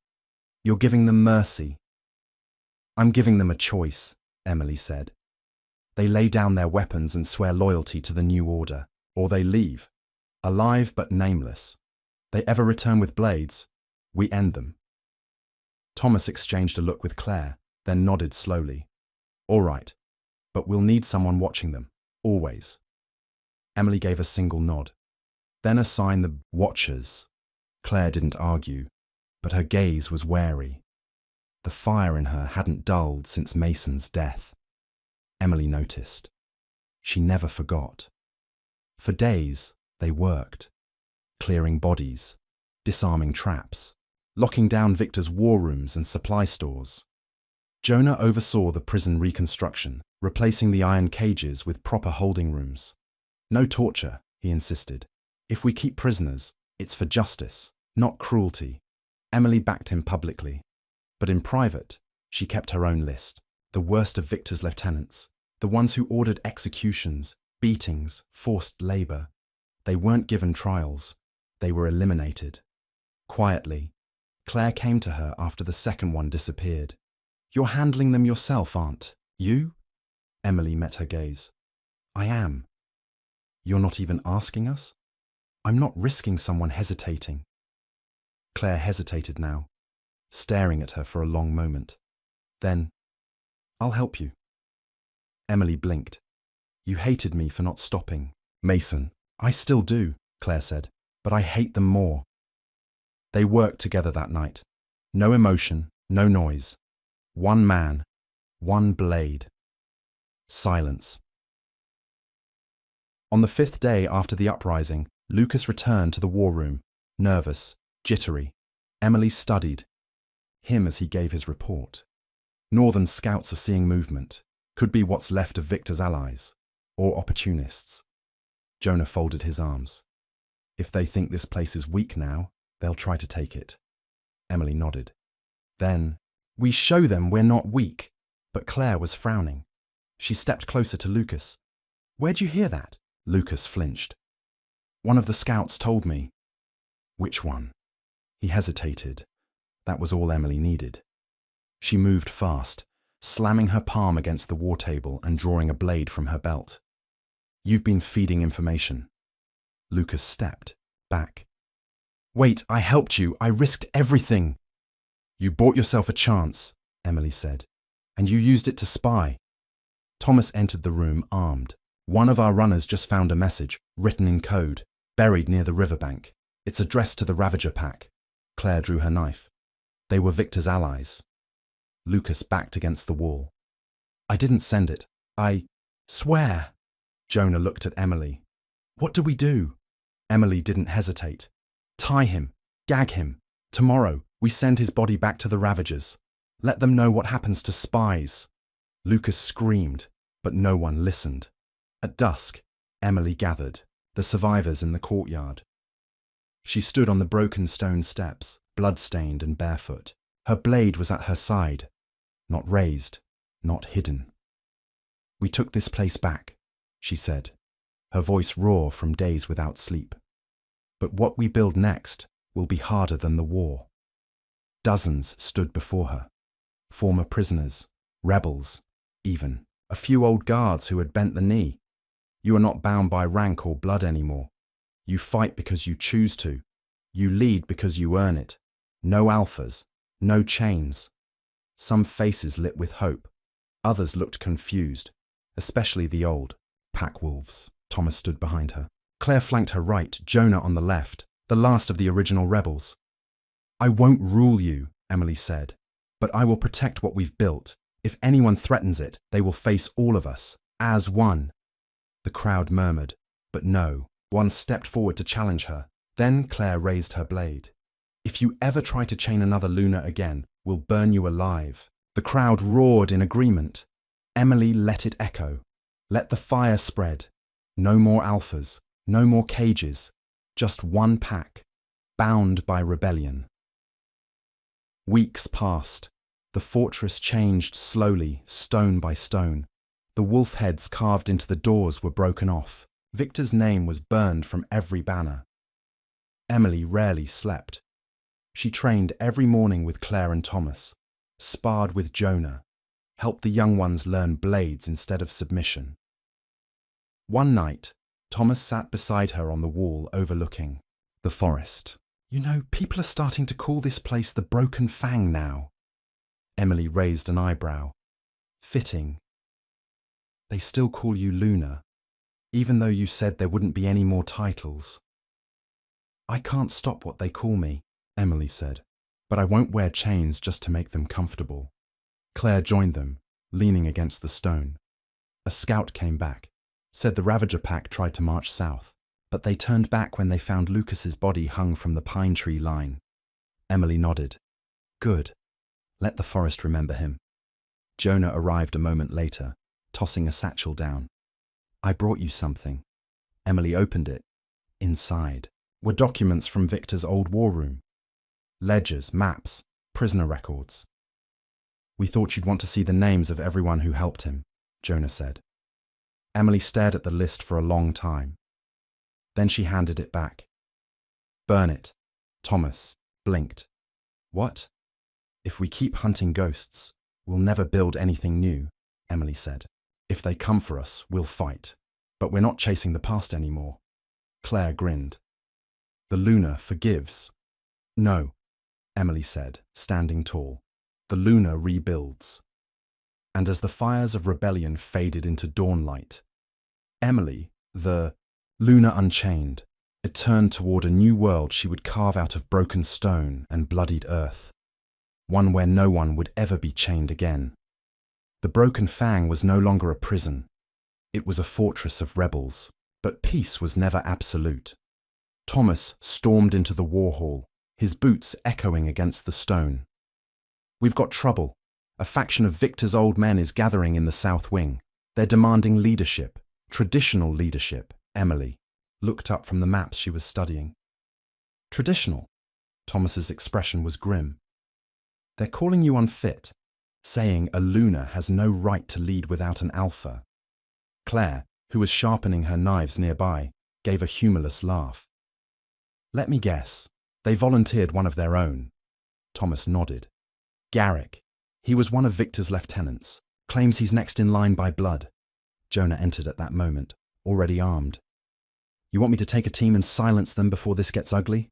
You're giving them mercy. I'm giving them a choice, Emily said. They lay down their weapons and swear loyalty to the new order, or they leave, alive but nameless. They ever return with blades, we end them. Thomas exchanged a look with Claire, then nodded slowly. All right, but we'll need someone watching them, always. Emily gave a single nod, then assigned the watchers. Claire didn't argue, but her gaze was wary. The fire in her hadn't dulled since Mason's death. Emily noticed. She never forgot. For days, they worked, clearing bodies, disarming traps, locking down Victor's war rooms and supply stores. Jonah oversaw the prison reconstruction, replacing the iron cages with proper holding rooms. No torture, he insisted. If we keep prisoners, it's for justice, not cruelty. Emily backed him publicly. But in private, she kept her own list. The worst of Victor's lieutenants, the ones who ordered executions, beatings, forced labor. They weren't given trials. They were eliminated. Quietly, Claire came to her after the second one disappeared. You're handling them yourself, aren't you? Emily met her gaze. I am. You're not even asking us? I'm not risking someone hesitating. Claire hesitated now, staring at her for a long moment. Then, I'll help you. Emily blinked. You hated me for not stopping. Mason, I still do, Claire said, but I hate them more. They worked together that night. No emotion, no noise. One man, one blade. Silence. On the 5th day after the uprising, Lucas returned to the war room, nervous, jittery. Emily studied him as he gave his report. Northern scouts are seeing movement. Could be what's left of Victor's allies, or opportunists. Jonah folded his arms. If they think this place is weak now, they'll try to take it. Emily nodded. Then, we show them we're not weak. But Claire was frowning. She stepped closer to Lucas. Where'd you hear that? Lucas flinched. One of the scouts told me. Which one? He hesitated. That was all Emily needed. She moved fast, slamming her palm against the war table and drawing a blade from her belt. "You've been feeding information." Lucas stepped back. "Wait, I helped you. I risked everything." "You bought yourself a chance," Emily said, "and you used it to spy." Thomas entered the room armed. "One of our runners just found a message, written in code, buried near the riverbank. It's addressed to the Ravager pack." Claire drew her knife. They were Victor's allies. Lucas backed against the wall. "I didn't send it. I swear." Jonah looked at Emily. "What do we do?" Emily didn't hesitate. "Tie him. Gag him. Tomorrow, we send his body back to the Ravagers. Let them know what happens to spies." Lucas screamed, but no one listened. At dusk, Emily gathered the survivors in the courtyard. She stood on the broken stone steps, blood-stained and barefoot. Her blade was at her side, not raised, not hidden. "We took this place back," she said, her voice raw from days without sleep. "But what we build next will be harder than the war." Dozens stood before her, former prisoners, rebels, even a few old guards who had bent the knee. "You are not bound by rank or blood anymore. You fight because you choose to. You lead because you earn it. No alphas, no chains." Some faces lit with hope. Others looked confused, especially the old pack wolves. Thomas stood behind her. Claire flanked her right, Jonah on the left, the last of the original rebels. "I won't rule you," Emily said, "but I will protect what we've built. If anyone threatens it, they will face all of us, as one." The crowd murmured, but no. One stepped forward to challenge her. Then Claire raised her blade. "If you ever try to chain another Luna again, we'll burn you alive." The crowd roared in agreement. Emily let it echo. Let the fire spread. No more alphas, no more cages, just one pack, bound by rebellion. Weeks passed. The fortress changed slowly, stone by stone. The wolf heads carved into the doors were broken off. Victor's name was burned from every banner. Emily rarely slept. She trained every morning with Claire and Thomas, sparred with Jonah, helped the young ones learn blades instead of submission. One night, Thomas sat beside her on the wall overlooking the forest. "You know, people are starting to call this place the Broken Fang now." Emily raised an eyebrow. "Fitting. They still call you Luna, even though you said there wouldn't be any more titles." "I can't stop what they call me," Emily said, "but I won't wear chains just to make them comfortable." Claire joined them, leaning against the stone. A scout came back, said the Ravager pack tried to march south, but they turned back when they found Lucas's body hung from the pine tree line. Emily nodded. "Good. Let the forest remember him." Jonah arrived a moment later, tossing a satchel down. "I brought you something." Emily opened it. Inside were documents from Victor's old war room. Ledgers, maps, prisoner records. "We thought you'd want to see the names of everyone who helped him," Jonah said. Emily stared at the list for a long time. Then she handed it back. "Burn it." Thomas blinked. "What?" "If we keep hunting ghosts, we'll never build anything new," Emily said. "If they come for us, we'll fight. But we're not chasing the past anymore." Claire grinned. "The Luna forgives." "No," Emily said, standing tall. "The Luna rebuilds." And as the fires of rebellion faded into dawnlight, Emily, the Luna Unchained, it turned toward a new world she would carve out of broken stone and bloodied earth. One where no one would ever be chained again. The Broken Fang was no longer a prison. It was a fortress of rebels. But peace was never absolute. Thomas stormed into the war hall, his boots echoing against the stone. "We've got trouble. A faction of Victor's old men is gathering in the south wing. They're demanding leadership, traditional leadership." Emily looked up from the maps she was studying. "Traditional?" Thomas's expression was grim. "They're calling you unfit, saying a Luna has no right to lead without an alpha." Claire, who was sharpening her knives nearby, gave a humorless laugh. "Let me guess, they volunteered one of their own." Thomas nodded. "Garrick. He was one of Victor's lieutenants. Claims he's next in line by blood. Jonah entered at that moment, already armed. You want me to take a team and silence them before this gets ugly?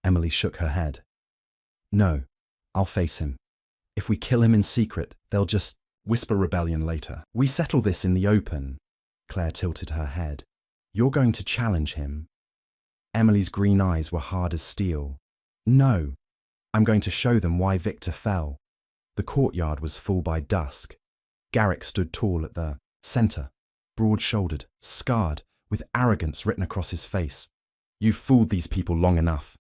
Emily shook her head. No, I'll face him. If we kill him in secret, they'll just whisper rebellion later. We settle this in the open. Claire tilted her head. You're going to challenge him. Emily's green eyes were hard as steel. No, I'm going to show them why Victor fell. The courtyard was full by dusk. Garrick stood tall at the centre, broad-shouldered, scarred, with arrogance written across his face. You've fooled these people long enough,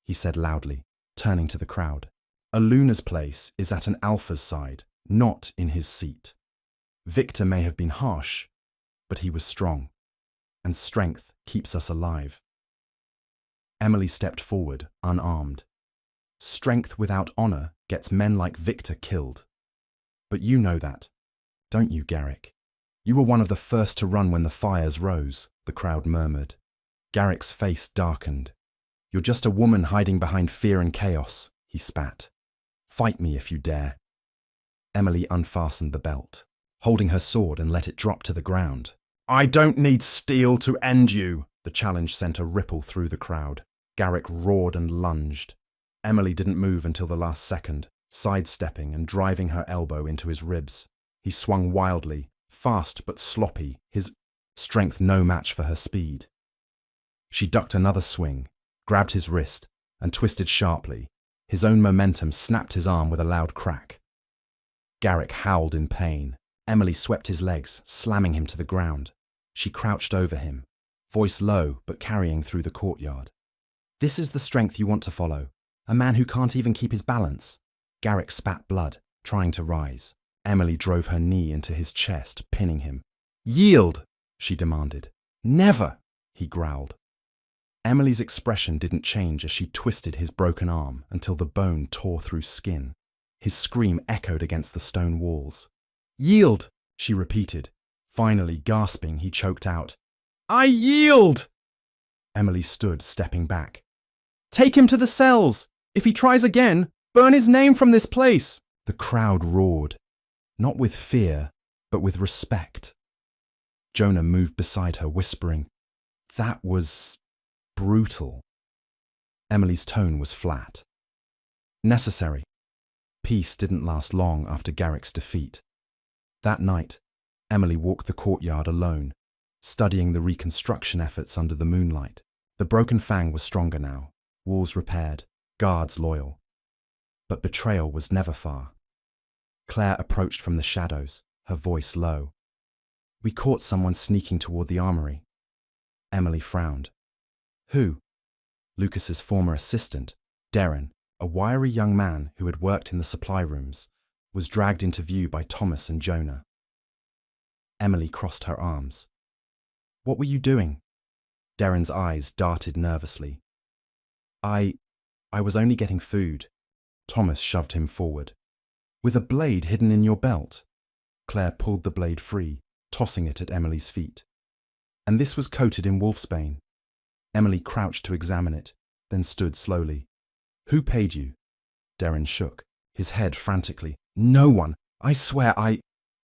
he said loudly, turning to the crowd. A Luna's place is at an alpha's side, not in his seat. Victor may have been harsh, but he was strong, and strength keeps us alive. Emily stepped forward, unarmed. Strength without honour gets men like Victor killed. But you know that, don't you, Garrick? You were one of the first to run when the fires rose, the crowd murmured. Garrick's face darkened. You're just a woman hiding behind fear and chaos, he spat. Fight me if you dare. Emily unfastened the belt, holding her sword, and let it drop to the ground. I don't need steel to end you. The challenge sent a ripple through the crowd. Garrick roared and lunged. Emily didn't move until the last second, sidestepping and driving her elbow into his ribs. He swung wildly, fast but sloppy, his strength no match for her speed. She ducked another swing, grabbed his wrist, and twisted sharply. His own momentum snapped his arm with a loud crack. Garrick howled in pain. Emily swept his legs, slamming him to the ground. She crouched over him, voice low but carrying through the courtyard. This is the strength you want to follow. A man who can't even keep his balance. Garrick spat blood, trying to rise. Emily drove her knee into his chest, pinning him. Yield, she demanded. Never, he growled. Emily's expression didn't change as she twisted his broken arm until the bone tore through skin. His scream echoed against the stone walls. Yield, she repeated. Finally, gasping, he choked out. I yield! Emily stood, stepping back. Take him to the cells! If he tries again, burn his name from this place! The crowd roared, not with fear, but with respect. Jonah moved beside her, whispering, That was brutal. Emily's tone was flat. Necessary. Peace didn't last long after Garrick's defeat. That night, Emily walked the courtyard alone, studying the reconstruction efforts under the moonlight. The broken fang was stronger now, walls repaired, guards loyal. But betrayal was never far. Claire approached from the shadows, her voice low. We caught someone sneaking toward the armory. Emily frowned. Who? Lucas's former assistant, Darren, a wiry young man who had worked in the supply rooms, was dragged into view by Thomas and Jonah. Emily crossed her arms. What were you doing? Darren's eyes darted nervously. I was only getting food. Thomas shoved him forward. With a blade hidden in your belt? Claire pulled the blade free, tossing it at Emily's feet. And this was coated in wolfsbane. Emily crouched to examine it, then stood slowly. Who paid you? Darren shook, his head frantically. No one. I swear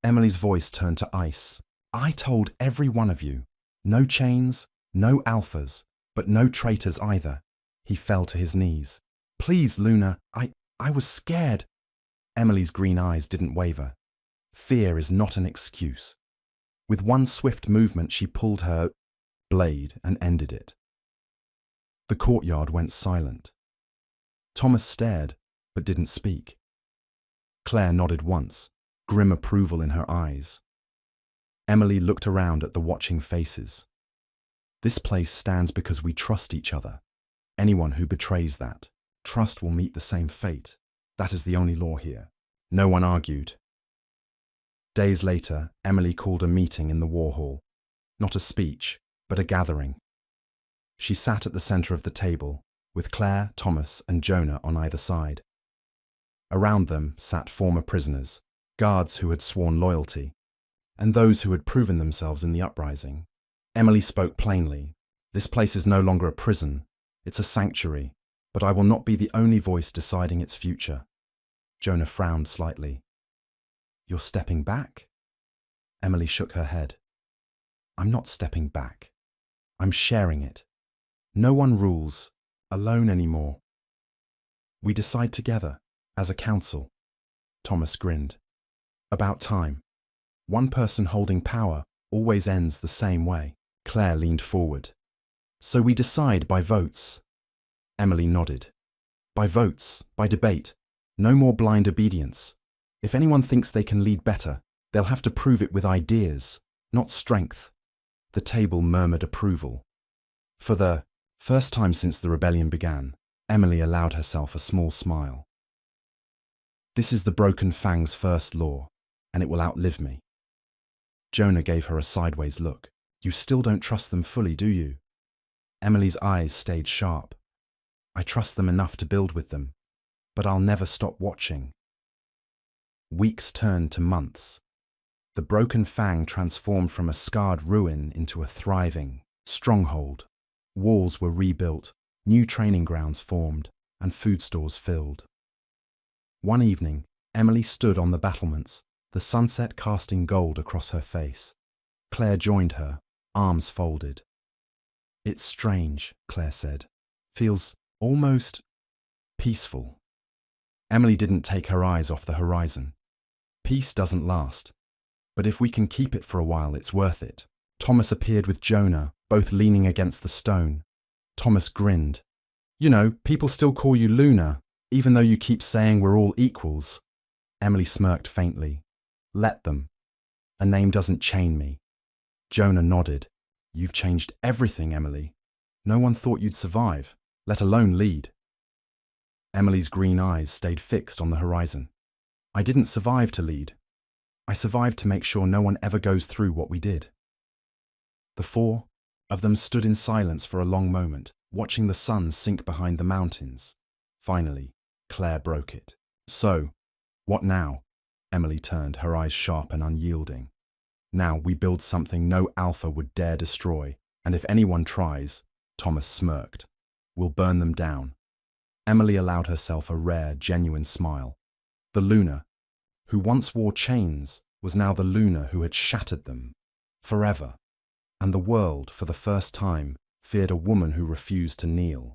Emily's voice turned to ice. I told every one of you. No chains, no alphas, but no traitors either. He fell to his knees. Please, Luna, I was scared. Emily's green eyes didn't waver. Fear is not an excuse. With one swift movement, she pulled her blade and ended it. The courtyard went silent. Thomas stared, but didn't speak. Claire nodded once, grim approval in her eyes. Emily looked around at the watching faces. This place stands because we trust each other. Anyone who betrays that trust will meet the same fate. That is the only law here. No one argued. Days later, Emily called a meeting in the war hall. Not a speech, but a gathering. She sat at the centre of the table, with Claire, Thomas, and Jonah on either side. Around them sat former prisoners, guards who had sworn loyalty, and those who had proven themselves in the uprising. Emily spoke plainly. This place is no longer a prison. It's a sanctuary, but I will not be the only voice deciding its future. Jonah frowned slightly. You're stepping back? Emily shook her head. I'm not stepping back. I'm sharing it. No one rules alone anymore. We decide together, as a council. Thomas grinned. About time. One person holding power always ends the same way. Claire leaned forward. So we decide by votes. Emily nodded. By votes, by debate. No more blind obedience. If anyone thinks they can lead better, they'll have to prove it with ideas, not strength. The table murmured approval. For the first time since the rebellion began, Emily allowed herself a small smile. This is the Broken Fang's first law, and it will outlive me. Jonah gave her a sideways look. You still don't trust them fully, do you? Emily's eyes stayed sharp. I trust them enough to build with them, but I'll never stop watching. Weeks turned to months. The Broken Fang transformed from a scarred ruin into a thriving stronghold. Walls were rebuilt, new training grounds formed, and food stores filled. One evening, Emily stood on the battlements, the sunset casting gold across her face. Claire joined her, arms folded. It's strange, Claire said. Feels almost peaceful. Emily didn't take her eyes off the horizon. Peace doesn't last, but if we can keep it for a while, it's worth it. Thomas appeared with Jonah, both leaning against the stone. Thomas grinned. You know, people still call you Luna, even though you keep saying we're all equals. Emily smirked faintly. Let them. A name doesn't chain me. Jonah nodded. You've changed everything, Emily. No one thought you'd survive, let alone lead. Emily's green eyes stayed fixed on the horizon. I didn't survive to lead. I survived to make sure no one ever goes through what we did. The four of them stood in silence for a long moment, watching the sun sink behind the mountains. Finally, Claire broke it. So, what now? Emily turned, her eyes sharp and unyielding. Now we build something no alpha would dare destroy, and if anyone tries, Thomas smirked, we'll burn them down. Emily allowed herself a rare, genuine smile. The Luna, who once wore chains, was now the Luna who had shattered them. Forever. And the world, for the first time, feared a woman who refused to kneel.